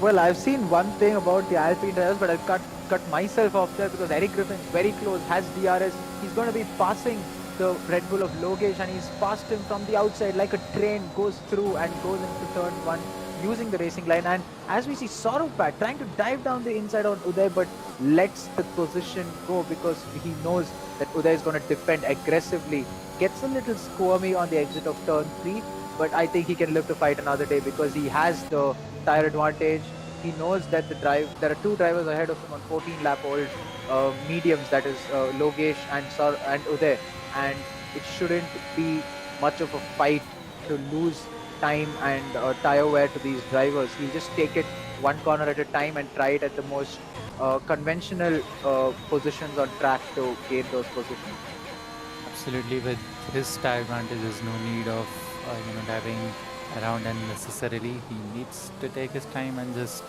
Well, I've seen one thing about the Alpine drivers, but I've cut myself off there because Eric Griffin's very close, has DRS. He's going to be passing the Red Bull of Logesh, and he's passed him from the outside like a train, goes through and goes into turn 1 using the racing line. And as we see Saurav trying to dive down the inside on Uday, but lets the position go because he knows that Uday is going to defend aggressively. Gets a little squirmy on the exit of turn 3, but I think he can live to fight another day because he has the tire advantage. He knows that there are two drivers ahead of him on 14-lap-old mediums, that is Logesh and Uday, and it shouldn't be much of a fight to lose time and tire wear to these drivers. He'll just take it one corner at a time and try it at the most conventional positions on track to gain those positions. Absolutely, with his tire advantage, there's no need of diving around unnecessarily. He needs to take his time and just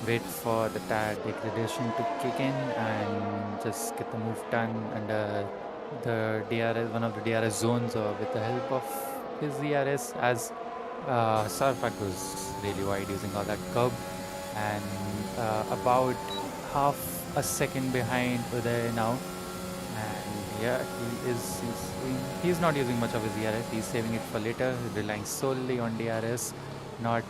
wait for the tire degradation to kick in and just get the move done under the DRS, one of the DRS zones, or with the help of his DRS, as Sarfat goes really wide using all that curb and about half a second behind Uday now. And yeah, he's not using much of his DRS. He's saving it for later, relying solely on DRS, not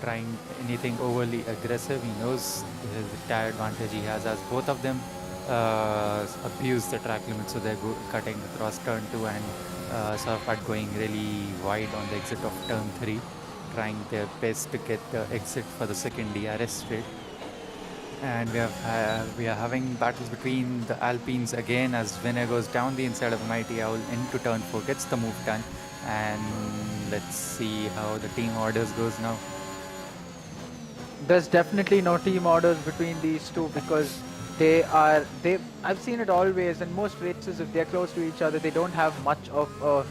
trying anything overly aggressive. He knows the tire advantage he has, as both of them abuse the track limit, so they're cutting across turn 2 and Sarfat going really wide on the exit of turn 3, trying their best to get the exit for the second DRS straight. And we are having battles between the Alpines again as Vinay goes down the inside of Mighty Owl into turn 4, gets the move done, and let's see how the team orders goes now. There's definitely no team orders between these two because I've seen it always in most races. If they're close to each other, they don't have much of a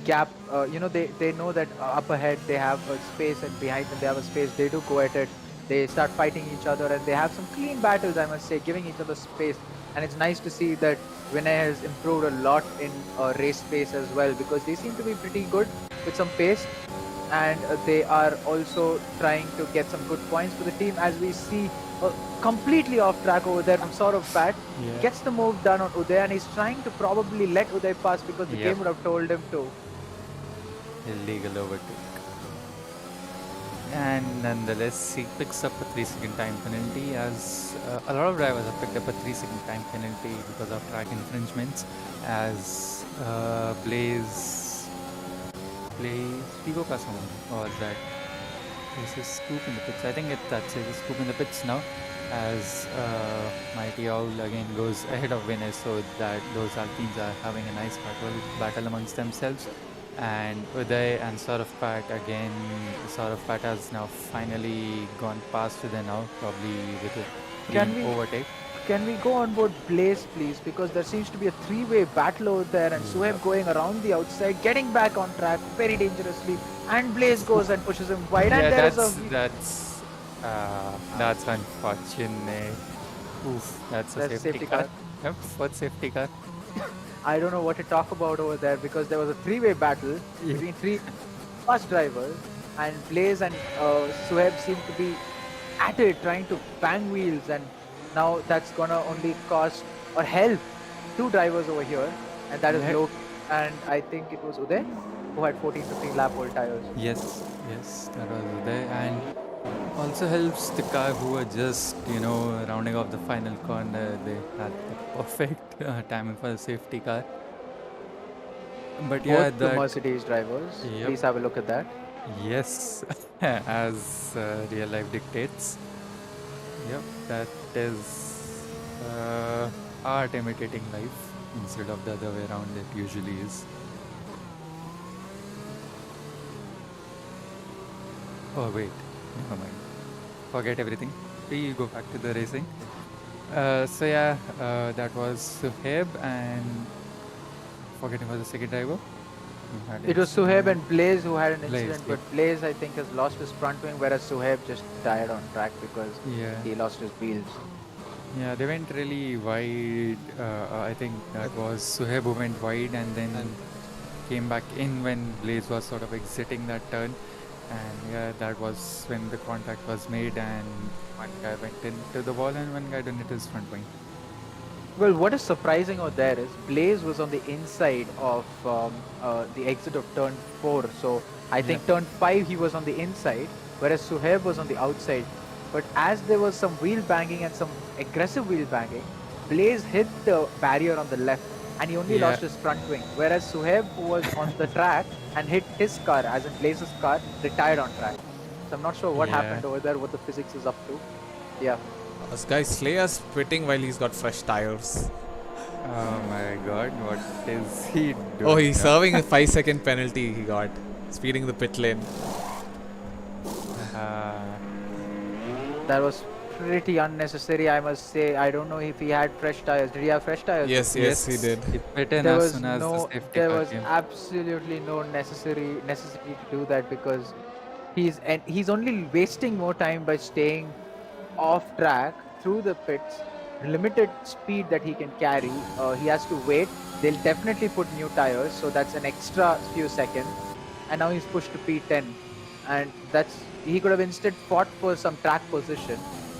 gap. They know that up ahead they have a space and behind them they have a space. They do go at it. They start fighting each other and they have some clean battles, I must say, giving each other space. And it's nice to see that Vinay has improved a lot in race pace as well, because they seem to be pretty good with some pace, and they are also trying to get some good points for the team, as we see completely off track over there from Saurav. Gets the move done on Uday, and he's trying to probably let Uday pass because the game would have told him to. Illegal overtake. And nonetheless, he picks up a 3-second time penalty, as a lot of drivers have picked up a 3-second time penalty because of track infringements, as Blaze Vigo ka someone, or that is a scoop in the pits. I think that's a scoop in the pits now, as Mighty Owl again goes ahead of winners, so that those Alpines are having a nice battle amongst themselves. And Uday and Saurav Pat again. Saurav Pat has now finally gone past Uday now, probably with a Can clean we- overtake. Can we go on board Blaze, please? Because there seems to be a three-way battle over there, and Suhaib going around the outside, getting back on track very dangerously, and Blaze goes and pushes him wide. Yeah, And there is that's unfortunate. Oof, that's a That's safety safety car. car. Yep, what safety car? I don't know what to talk about over there, because there was a three-way battle between three fast drivers, and Blaze and Suhaib seem to be at it, trying to bang wheels, and now that's gonna only cost or help two drivers over here, and that is Yeah. Loki, and I think it was Uday who had 14-15 lap old tires. Yes, that was there, and also helps the car who were just rounding off the final corner. They had the perfect timing for the safety car. But yeah, Both the that Mercedes drivers. Yep. Please have a look at that. yes, as real life dictates. Yep, that is art imitating life instead of the other way around it usually is. Oh wait, never mind. Forget everything. We go back to the racing. So yeah, that was Suhaib, and forgetting was the second driver. who had It was incident. Suhaib and Blaze who had an Blaze, incident, yeah. but Blaze I think has lost his front wing, whereas Suhaib just died on track because Yeah. he lost his wheels. Yeah, they went really wide. I think that was Suhaib who went wide and then came back in when Blaze was sort of exiting that turn. And yeah, that was when the contact was made, and one guy went into the wall and one guy donated his front wing. Well, what is surprising out there is Blaze was on the inside of the exit of turn 4. So I think turn 5 he was on the inside, whereas Suhaib was on the outside. But as there was some wheel banging and some aggressive wheel banging, Blaze hit the barrier on the left and he only Yeah. lost his front wing. Whereas Suhaib, who was on the track and hit his car, as in Blaze's car, retired on track. So I'm not sure what Yeah. happened over there, what the physics is up to. Yeah. This guy Slayer's pitting while he's got fresh tires. Oh my god, what is he doing? Oh, he's now? serving a 5-second penalty he got. Speeding the pit lane. That was pretty unnecessary, I must say. I don't know if he had fresh tires. Did he have fresh tires? Yes, he did. He pit in There as was soon as the no, safety there car was came. absolutely no necessity to do that, because he's only wasting more time by staying off track through the pits. Limited speed that he can carry. He has to wait. They'll definitely put new tires, so that's an extra few seconds. And now he's pushed to P10, and he could have instead fought for some track position,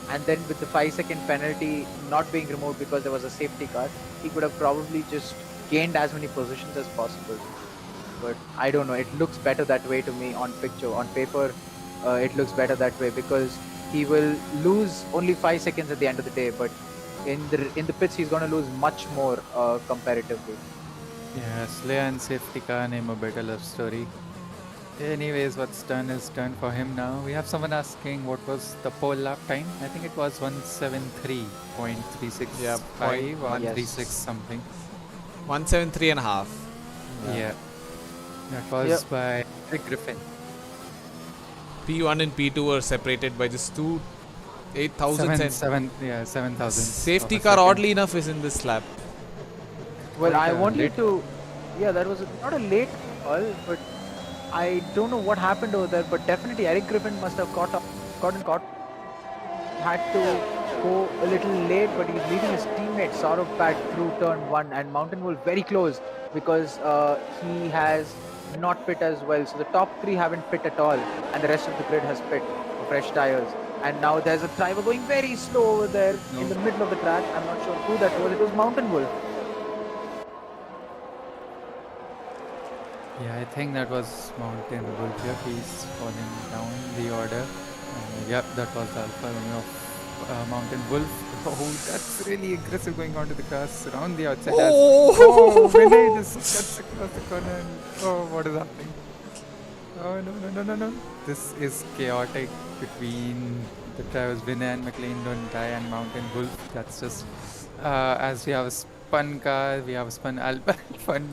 and then with the 5-second penalty not being removed because there was a safety car, he could have probably just gained as many positions as possible. But I don't know, it looks better that way to me on picture. On paper, it looks better that way, because he will lose only 5 seconds at the end of the day, but in the pits he's going to lose much more comparatively. Yeah, Slay and safety car name a better love story. Anyways, what's done is done for him now. We have someone asking what was the pole lap time. I think it was 173.365, Yeah, 136 yes. something. 173 and a half. Yeah. That was Yep. by Rick Griffin. P1 and P2 were separated by just 8,000 7,000. Safety car, oddly enough, is in this lap. Well, I Quite a wanted late- to. Yeah, that was not a late call, but I don't know what happened over there. But definitely, Eric Griffin must have gotten caught. Had to go a little late, but he's leading his teammate Saurav back through turn 1, and Mountain Wolf very close because he has not pit as well. So the top 3 haven't pit at all, and the rest of the grid has pit for fresh tires. And now there's a driver going very slow over there in the middle of the track. I'm not sure who that was. It was Mountain Wolf. Yeah, I think that was Mountain Wolf. Yep, he's falling down the order. Yep, that was the Alpha Romeo of Mountain Wolf. Oh, that's really aggressive going onto the cars around the outside. Oh, Vinay just cuts across the corner. And, oh, what is happening? Oh, no, no, no, no, no. This is chaotic between the drivers. Vinay and McLean don't die, and Mountain Wolf. That's just as we have a spun car, we have a spun Alpha, spun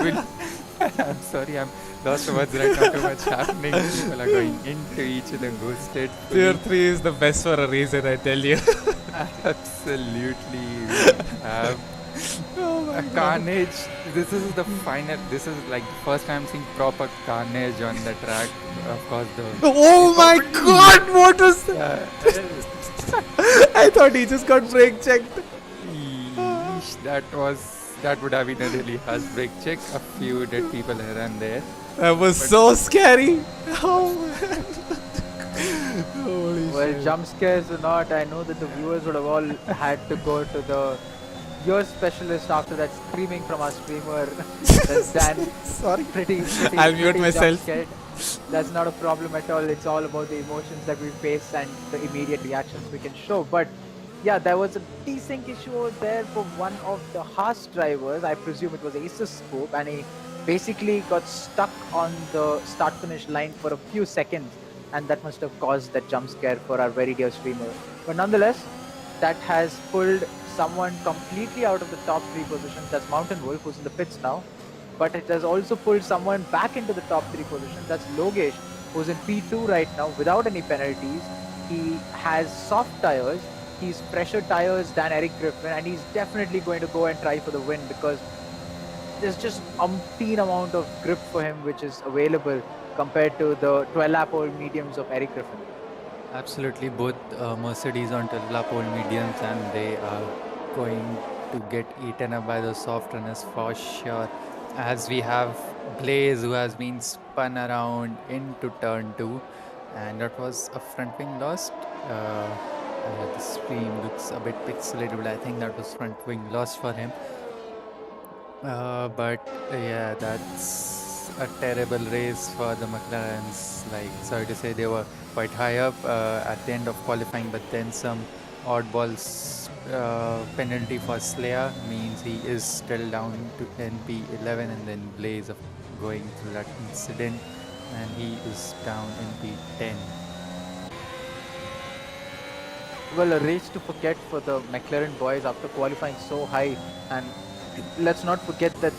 Wolf. I'm sorry, I'm lost for words right now. Too much happening. People are going into each other, ghosted. Tier fully. 3 is the best for a reason, I tell you. Absolutely. We have a carnage. This is the final. This is like the first time seeing proper carnage on the track. Of course, the. Oh my god, what was that? I thought he just got brake checked. Yeesh, that would have been a really harsh brake check. A few dead people here and there. That was so scary. Oh man. Holy Well, shit. jump scares or not, I know that the viewers would have all had to go to the your specialist after that screaming from our streamer. That's Dan. Sorry. Pretty I'll mute pretty myself. jump-scared. That's not a problem at all. It's all about the emotions that we face and the immediate reactions we can show. But yeah, there was a desync issue over there for one of the Haas drivers. I presume it was Ace's scope, and he basically got stuck on the start-finish line for a few seconds, and that must have caused that jump scare for our very dear streamer. But nonetheless, that has pulled someone completely out of the top 3 positions. That's Mountain Wolf, who's in the pits now. But it has also pulled someone back into the top 3 positions. That's Logesh, who's in P2 right now without any penalties. He has soft tires. He's fresher tires than Eric Griffin, and he's definitely going to go and try for the win because there's just umpteen amount of grip for him which is available compared to the 12-lap old mediums of Eric Griffin. Absolutely, both Mercedes on 12-lap old mediums, and they are going to get eaten up by the soft runners for sure. As we have Blaze, who has been spun around into turn 2, and that was a front wing lost. The stream looks a bit pixelated, but I think that was front wing lost for him. But yeah, that's a terrible race for the McLarens. Like, sorry to say, they were quite high up at the end of qualifying, but then some oddballs penalty for Slayer means he is still down to NP11, and then Blaze of going through that incident, and he is down NP10. Well, a race to forget for the McLaren boys after qualifying so high, and let's not forget that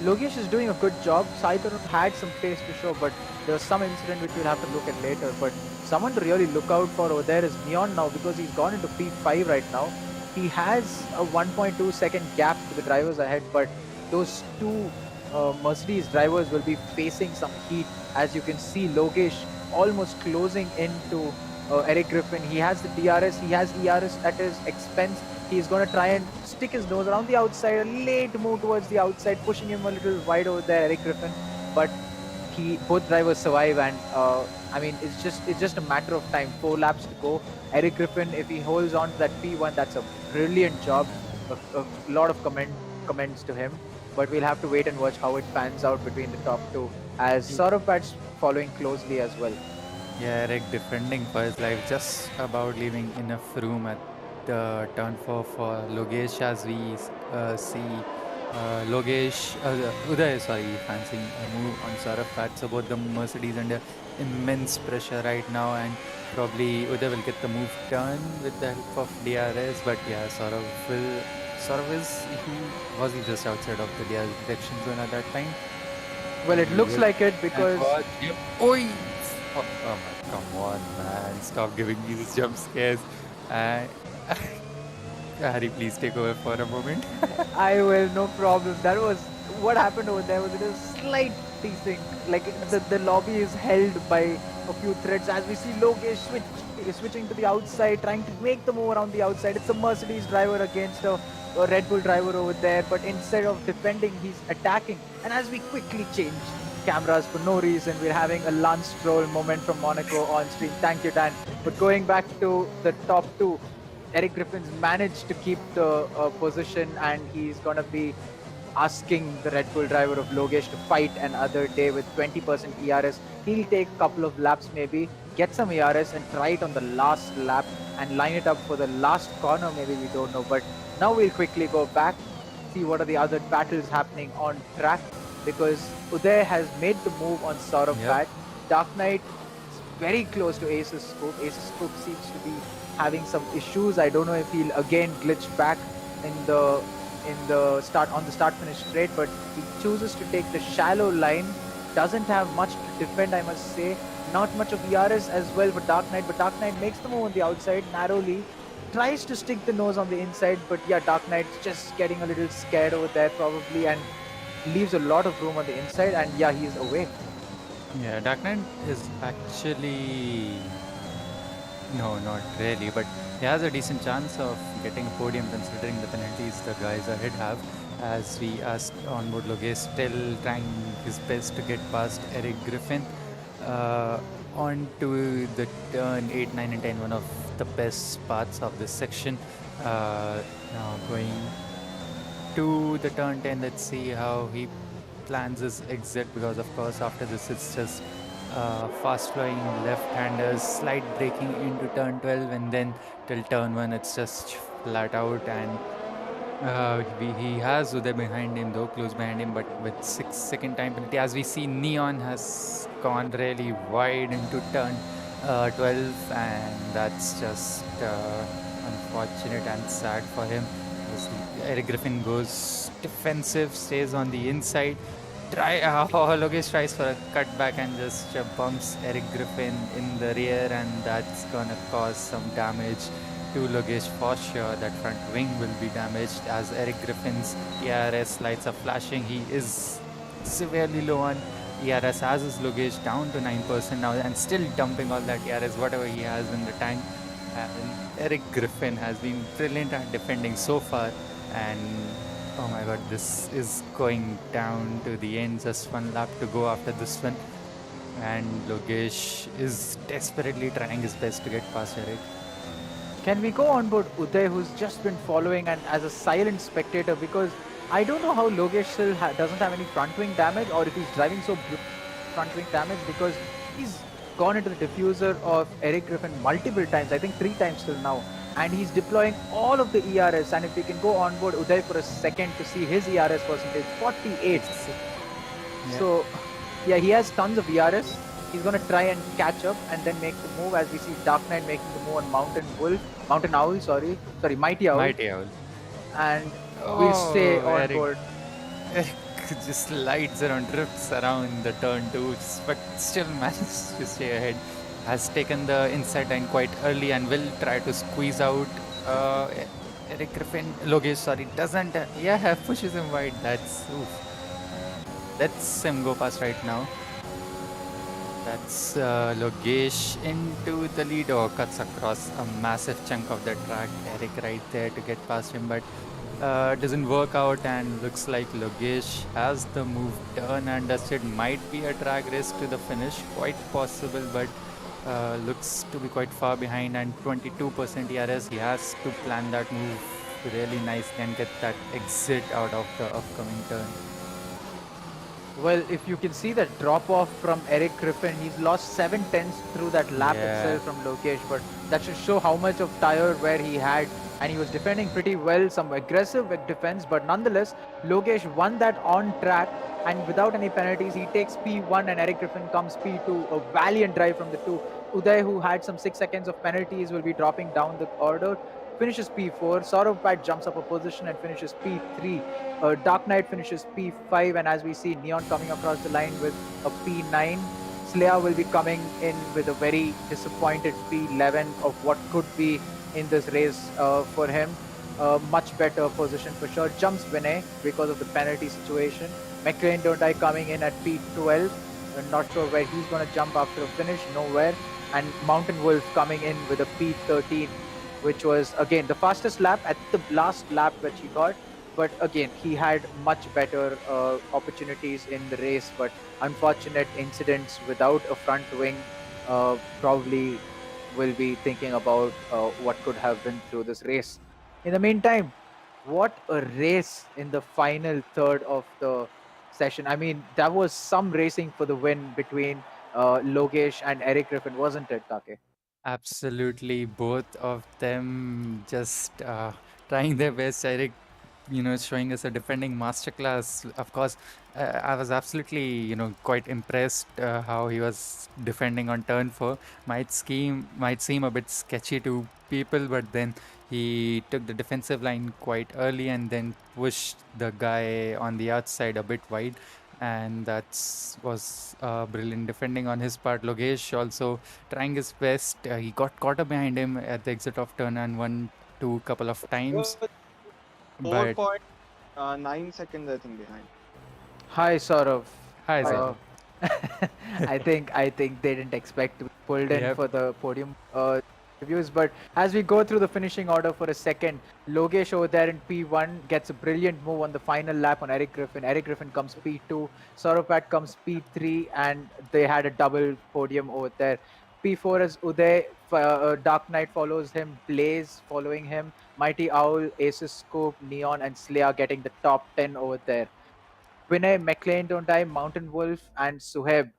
Logesh is doing a good job. Sai Tarun had some pace to show, but there's some incident which we'll have to look at later. But someone to really look out for over there is Neon now, because he's gone into P5 right now. He has a 1.2 second gap to the drivers ahead, but those two Mercedes drivers will be facing some heat. As you can see, Logesh almost closing into Eric Griffin. He has the DRS, he has ERS at his expense. He's going to try and stick his nose around the outside, a late move towards the outside, pushing him a little wide over there, Eric Griffin. But both drivers survive, and it's just a matter of time. 4 laps to go. Eric Griffin, if he holds on to that P1, that's a brilliant job. A lot of comments to him. But we'll have to wait and watch how it pans out between the top 2, as Saurabh's following closely as well. Yeah, Eric defending for his life, just about leaving enough room at the turn 4 for Logesh, as we see Logesh, Uday, fancying a move on Saurabh. So both the Mercedes under immense pressure right now, and probably Uday will get the move done with the help of DRS. But yeah, was he just outside of the DRS detection zone at that time? Well, it looks like it, because Oi! Oh my, come on, man! Stop giving me these jump scares. Harry, please take over for a moment. I will, no problem. That was what happened over there. Was it a slight desync? Like the lobby is held by a few threads, as we see Logesh switching to the outside, trying to make the move around the outside. It's a Mercedes driver against a Red Bull driver over there, but instead of defending, he's attacking. And as we quickly change cameras for no reason, we're having a Lance Stroll moment from Monaco on stream. Thank you, Dan. But going back to the top 2, Eric Griffin's managed to keep the position, and he's going to be asking the Red Bull driver of Logesh to fight another day with 20% ERS. He'll take a couple of laps maybe, get some ERS and try it on the last lap and line it up for the last corner, maybe, we don't know. But now we'll quickly go back, see what are the other battles happening on track, because Uday has made the move on Saurabh Yep. Pat. Dark Knight is very close to Ace's scope. Ace's scope seems to be having some issues. I don't know if he'll again glitch back in the start finish straight, but he chooses to take the shallow line. Doesn't have much to defend, I must say. Not much of ERS as well for Dark Knight, but Dark Knight makes the move on the outside narrowly. Tries to stick the nose on the inside, but yeah, Dark Knight's just getting a little scared over there probably, and leaves a lot of room on the inside, and yeah, he's away. Yeah, Dark Knight is actually... No, not really, but he has a decent chance of getting a podium considering the penalties the guys ahead have. As we asked onboard, Logesh still trying his best to get past Eric Griffin. On to the turn 8, 9 and 10, one of the best parts of this section. Now going to the turn 10, let's see how he plans his exit, because of course after this it's just fast flowing left-handers, slight braking into turn 12, and then till turn 1 it's just flat out. And he has Uday behind him, though close behind him, but with 6-second time penalty. As we see, Neon has gone really wide into turn 12, and that's just unfortunate and sad for him. As Eric Griffin goes defensive, stays on the inside. Logesh tries for a cutback and just bumps Eric Griffin in the rear, and that's gonna cause some damage to Logesh for sure. That front wing will be damaged as Eric Griffin's ERS lights are flashing. He is severely low on ERS, as is Logesh, down to 9% now, and still dumping all that ERS, whatever he has in the tank. And Eric Griffin has been brilliant at defending so far, and oh my god, this is going down to the end. Just one lap to go after this one, and Logesh is desperately trying his best to get past Eric. Can we go on board Uday, who's just been following and as a silent spectator, because I don't know how Logesh still doesn't have any front wing damage, or if he's driving so front wing damage, because he's gone into the diffuser of Eric Griffin multiple times, I think 3 times till now, and he's deploying all of the ERS. And if we can go on board Uday for a second to see his ERS percentage, 48. Yeah. So yeah, he has tons of ERS. He's going to try and catch up and then make the move, as we see Dark Knight making the move on Mountain Owl, sorry, Mighty Owl. Mighty Owl. And we'll stay on Eric. board. Eric just slides around, drifts around the turn 2, but still manages to stay ahead. Has taken the inside line quite early and will try to squeeze out Eric Griffin. Logesh, sorry, doesn't. Pushes him wide. That's Let's him go past right now. That's Logesh into the lead, or cuts across a massive chunk of the track. Eric right there to get past him, but doesn't work out, and looks like Logesh has the move done and dusted. Might be a drag race to the finish, quite possible, but looks to be quite far behind, and 22% ERS. He has to plan that move really nicely and get that exit out of the upcoming turn. Well, if you can see the drop off from Eric Griffin, he's lost 7/10 through that lap itself from Logesh, but that should show how much of tire wear he had, and he was defending pretty well, some aggressive defense, but nonetheless, Logesh won that on track, and without any penalties, he takes P1 and Eric Griffin comes P2, a valiant drive from the two. Uday, who had some 6 seconds of penalties, will be dropping down the order. Finishes P4, Saurabh Pat jumps up a position and finishes P3. Dark Knight finishes P5, and as we see Neon coming across the line with a P9. Slayer will be coming in with a very disappointed P11 of what could be in this race for him. Much better position for sure. Jumps Vinay because of the penalty situation. McLean Don't Die coming in at P12. I'm not sure where he's going to jump after a finish, nowhere. And Mountain Wolf coming in with a P13, which was again the fastest lap at the last lap which he got. But again, he had much better opportunities in the race, but unfortunate incidents without a front wing. Probably will be thinking about what could have been through this race. In the meantime, what a race in the final third of the session. I mean, that was some racing for the win between Logesh and Eric Griffin, wasn't it, Kake? Absolutely, both of them just trying their best. Eric, showing us a defending masterclass. Of course, I was absolutely, quite impressed how he was defending on turn four. Might seem a bit sketchy to people, but then he took the defensive line quite early and then pushed the guy on the outside a bit wide. And that was brilliant defending on his part. Logesh also trying his best. He got caught up behind him at the exit of turn and 1, 2 couple of times. But 4.9 seconds, I think, behind. Hi, Saurav. hi, Hi. sir. I think they didn't expect to be pulled in Yep. for the podium reviews. But as we go through the finishing order for a second, Logesh over there in P1 gets a brilliant move on the final lap on Eric Griffin. Eric Griffin comes P2, Saurav comes P3, and they had a double podium over there. P4 is Uday, Dark Knight follows him, Blaze following him, Mighty Owl, Aces Scoop, Neon, and Slayer getting the top 10 over there. Vinay, McLean don't die, Mountain Wolf, and Suheb,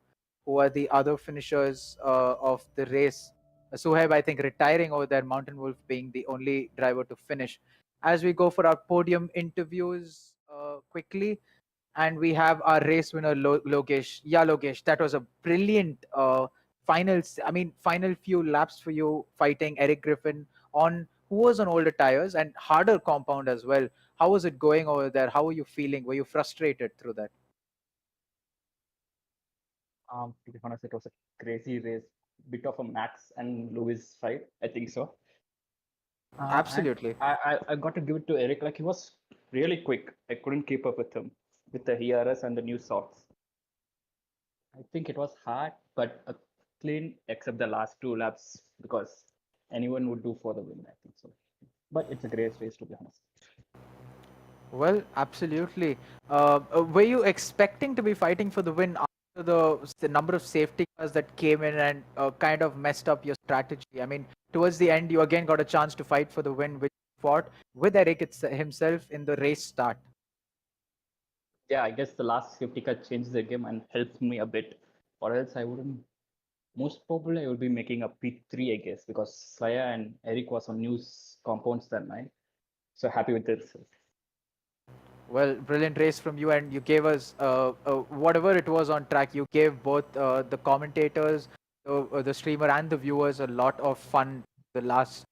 who are the other finishers of the race. Suheb, I think, retiring over there, Mountain Wolf being the only driver to finish. As we go for our podium interviews quickly, and we have our race winner, Logesh. Yeah, Logesh, that was a brilliant final few laps for you fighting Eric Griffin on who was on older tires and harder compound as well. How was it going over there? How were you feeling? Were you frustrated through that? To be honest, it was a crazy race, bit of a Max and Lewis fight. I think so. And Absolutely. I got to give it to Eric. Like he was really quick. I couldn't keep up with him with the ERS and the new socks. I think it was hard, but clean except the last 2 laps because anyone would do for the win. I think so. But it's a great race to be honest. Well, absolutely. Were you expecting to be fighting for the win after the number of safety cars that came in and kind of messed up your strategy? I mean, towards the end, you again got a chance to fight for the win, which you fought with Eric himself in the race start. Yeah, I guess the last safety car changed the game and helped me a bit, or else I wouldn't. Most probably, I will be making a P3, I guess, because Saya and Eric was on news compounds than mine. So happy with this. Well, brilliant race from you, and you gave us whatever it was on track. You gave both the commentators, the streamer, and the viewers a lot of fun the last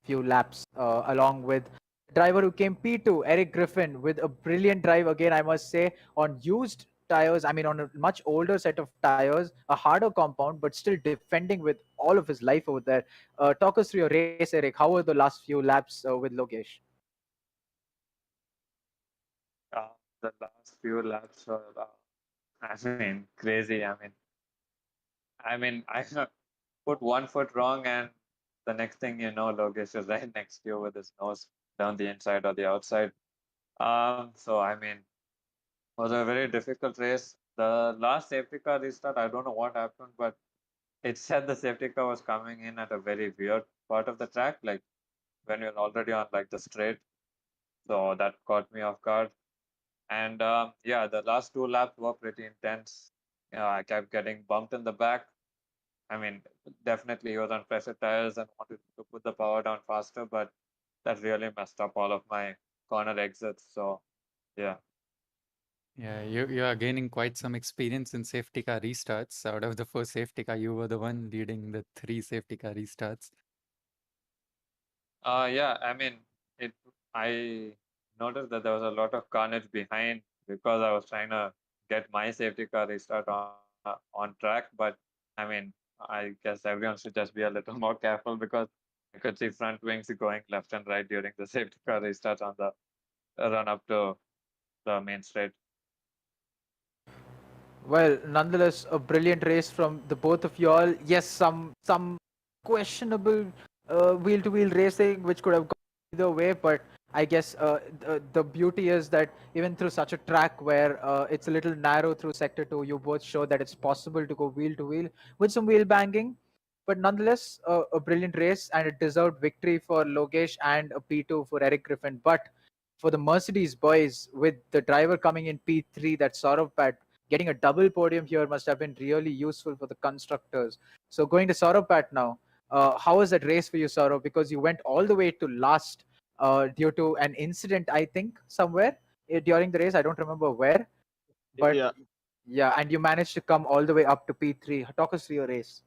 few laps, along with driver who came P2, Eric Griffin, with a brilliant drive again, I must say, on used tires. I mean, on a much older set of tires, a harder compound, but still defending with all of his life over there. Talk us through your race, Eric. How were the last few laps with Logesh? The last few laps were, crazy. I put one foot wrong, and the next thing you know, Logesh is right next to you with his nose down the inside or the outside. So was a very difficult race. The last safety car restart, I don't know what happened, but it said the safety car was coming in at a very weird part of the track, like when you're already on like the straight. So that caught me off guard. And yeah, the last 2 laps were pretty intense. I kept getting bumped in the back. I mean, definitely he was on pressure tires and wanted to put the power down faster, but that really messed up all of my corner exits. So yeah. Yeah, you are gaining quite some experience in safety car restarts. Out of the 4 safety car, you were the one leading the 3 safety car restarts. Yeah, it. I noticed that there was a lot of carnage behind because I was trying to get my safety car restart on track. But I mean, I guess everyone should just be a little more careful because I could see front wings going left and right during the safety car restart on the run up to the main straight. Well, nonetheless, a brilliant race from the both of you all. Yes, some questionable wheel-to-wheel racing, which could have gone either way, but I guess the beauty is that even through such a track where it's a little narrow through Sector 2, you both show that it's possible to go wheel-to-wheel with some wheel banging. But nonetheless, a brilliant race and a deserved victory for Logesh and a P2 for Eric Griffin. But for the Mercedes boys, with the driver coming in P3, that Saurabh Pat getting a double podium here must have been really useful for the constructors. So going to Saurabh Pat now, how was that race for you, Saurabh? Because you went all the way to last due to an incident, I think, somewhere during the race. I don't remember where, but Yeah. yeah, and you managed to come all the way up to P3. Talk us through your race.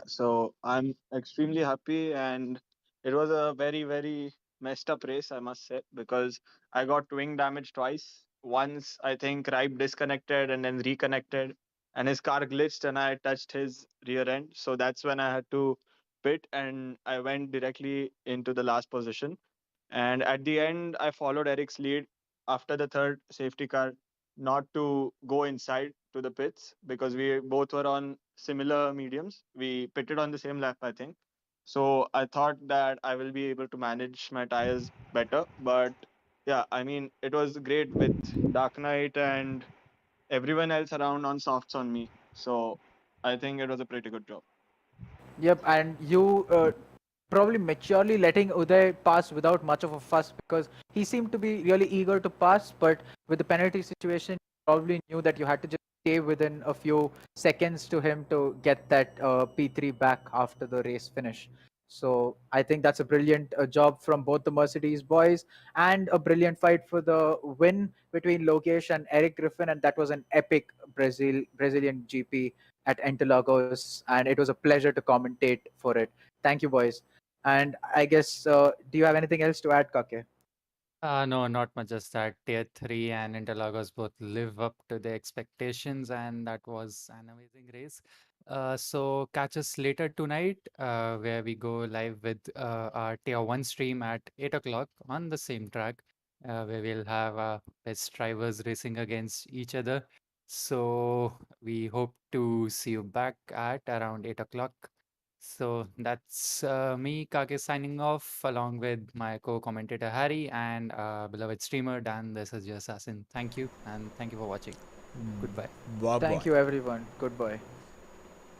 So I'm extremely happy, and it was a very, very messed up race, I must say, because I got wing damage twice. Once, I think Ripe disconnected and then reconnected, and his car glitched, and I touched his rear end. So that's when I had to pit, and I went directly into the last position. And at the end, I followed Eric's lead after the third safety car not to go inside to the pits because we both were on similar mediums. We pitted on the same lap, I think. So I thought that I will be able to manage my tires better. But yeah, I mean, it was great with Dark Knight and everyone else around on softs on me. So I think it was a pretty good job. Yep, and you probably maturely letting Uday pass without much of a fuss because he seemed to be really eager to pass, but with the penalty situation, you probably knew that you had to just stay within a few seconds to him to get that P3 back after the race finish. So I think that's a brilliant job from both the Mercedes boys and a brilliant fight for the win between Lokesh and Eric Griffin, and that was an epic Brazilian GP at Interlagos, and it was a pleasure to commentate for it. Thank you, boys. And I guess, do you have anything else to add, Kake? No, not much. Just that Tier 3 and Interlagos both live up to the expectations, and that was an amazing race. So catch us later tonight, where we go live with our Tier 1 stream at 8 o'clock on the same track, where we'll have best drivers racing against each other. So we hope to see you back at around 8 o'clock. So that's me, Kake, signing off along with my co-commentator Harry and beloved streamer Dan, theSSJassassin. Thank you, and thank you for watching. Goodbye. Bye bye. Thank you, everyone. Goodbye.